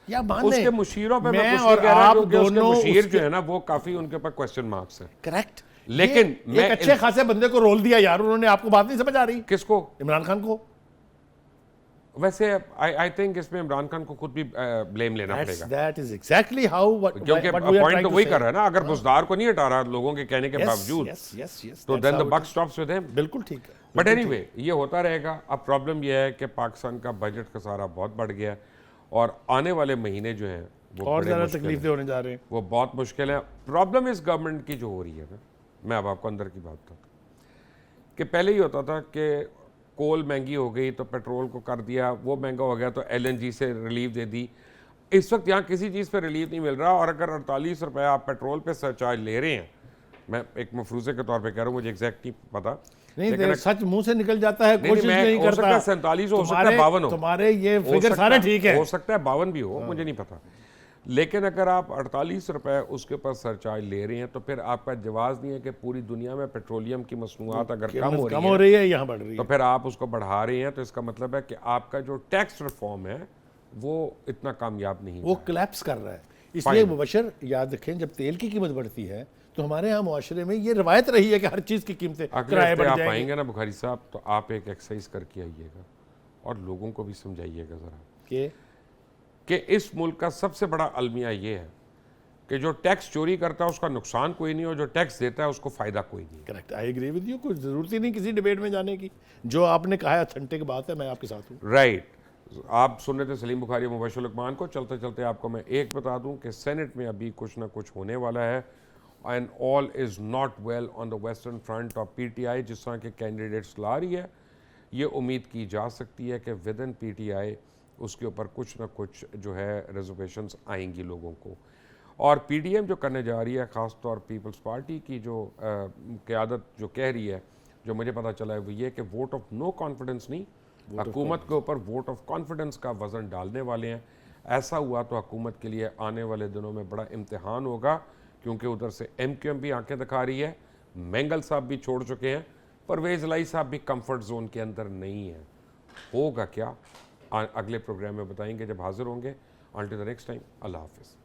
या मान लें, उसके मुशीरों पे मैं मैं कुछ नहीं और कह रहा, आप क्योंकि उसके दोनों मुशीर उसके- जो है ना वो काफी उनके ऊपर क्वेश्चन मार्क्स हैं। करेक्ट, लेकिन मैं एक अच्छे खासे बंदे को रोल दिया यार उन्होंने, आपको बात नहीं समझ आ रही? किसको? इमरान खान को। वैसे आई थिंक इसमें इमरान खान को खुद भी ब्लेम लेना पड़ेगा, That is exactly how what क्योंकि what we are point trying तो to वही say. कर रहा है ना, अगर बुजदार को नहीं हटा रहा लोगों के कहने के बावजूद, yes, तो that's then the how it buck is. Stops with him. बिल्कुल ठीक है। बट एनीवे ये होता रहेगा। अब प्रॉब्लम यह है कि पाकिस्तान का बजट का सारा बहुत बढ़ गया है और आने वाले महीने जो हैं वो और बड़े ज़्यादा मुश्किल तकलीफें हैं, होने जा रहे हैं। वो बहुत मुश्किल है। प्रॉब्लम इस गवर्नमेंट की जो हो रही है ना, मैं अब आपको अंदर की बात बताता हूँ कि पहले ही होता था कि कोल महंगी हो गई तो पेट्रोल को कर दिया, वो महंगा हो गया तो LNG से रिलीफ दे दी। इस वक्त यहाँ किसी चीज़ पे रिलीफ नहीं मिल रहा, और अगर 48 रुपये आप पेट्रोल पे सरचार्ज ले रहे हैं, मैं एक मफरूज़े के तौर पे कह रहा हूँ, मुझे एग्जैक्ट नहीं पता, नहीं लेकिन सच मुंह से निकल जाता है, कोशिश नहीं हो करता। सकता है 47 हो सकता है 52 हो, तुम्हारे ये हो फिगर सकता सारे है- ठीक है। हो सकता है 52 भी हो, मुझे नहीं पता। लेकिन अगर आप 48 रुपए उसके ऊपर सरचार्ज ले रहे हैं तो फिर आपका जवाब नहीं है कि पूरी दुनिया में पेट्रोलियम की मसनूआत अगर कम हो कम हो रही है, यहाँ बढ़ रही तो है। फिर आप उसको बढ़ा रहे हैं, तो इसका मतलब है कि आपका जो टैक्स रिफॉर्म है वो इतना कामयाब नहीं वो है। कोलैप्स कर रहा है। इसलिए Fine. मुबशर याद रखें, जब तेल की कीमत बढ़ती है तो हमारे यहाँ मुआशरे में ये रवायत रही है कि हर चीज़ की कीमतें अगले किराए हफ्ते बढ़ आप जाएंगे। आएंगे ना बुखारी साहब, तो आप एक एक्सरसाइज करके आइएगा और लोगों को भी समझाइएगा ज़रा कि इस मुल्क का सबसे बड़ा अलमिया ये है कि जो टैक्स चोरी करता है उसका नुकसान कोई नहीं, और जो टैक्स देता है उसको फ़ायदा कोई नहीं। Correct, I agree with you. कोई ज़रूरत ही नहीं किसी डिबेट में जाने की। जो आपने कहा है अथेंटिक बात है, मैं आपके साथ हूँ। राइट। आप सुन रहे थे सलीम बुखारी और मुबशर लुकमान को। चलते चलते आपको मैं एक बता दूं कि सेनेट में अभी कुछ ना कुछ होने वाला है, and all is not well on the western front of PTI। जिस तरह के कैंडिडेट्स ला रही है, ये उम्मीद की जा सकती है कि विद इन PTI उसके ऊपर कुछ ना कुछ जो है रिजर्वेशंस आएंगी लोगों को। और PDM जो करने जा रही है, ख़ास तौर पीपल्स पार्टी की जो क़यादत जो कह रही है, जो मुझे पता चला है वो ये कि वोट ऑफ नो कॉन्फिडेंस नहीं, हुकूमत के ऊपर वोट ऑफ कॉन्फिडेंस का वज़न डालने वाले हैं। ऐसा हुआ तो हुकूमत के लिए आने वाले दिनों में बड़ा इम्तिहान होगा, क्योंकि उधर से MQM भी आंखें दिखा रही है, मेंगल साहब भी छोड़ चुके हैं, परवेज़ लाई साहब भी कंफर्ट जोन के अंदर नहीं है। होगा क्या, अगले प्रोग्राम में बताएंगे जब हाजिर होंगे। अंटिल द नेक्स्ट टाइम, अल्लाह हाफिज़।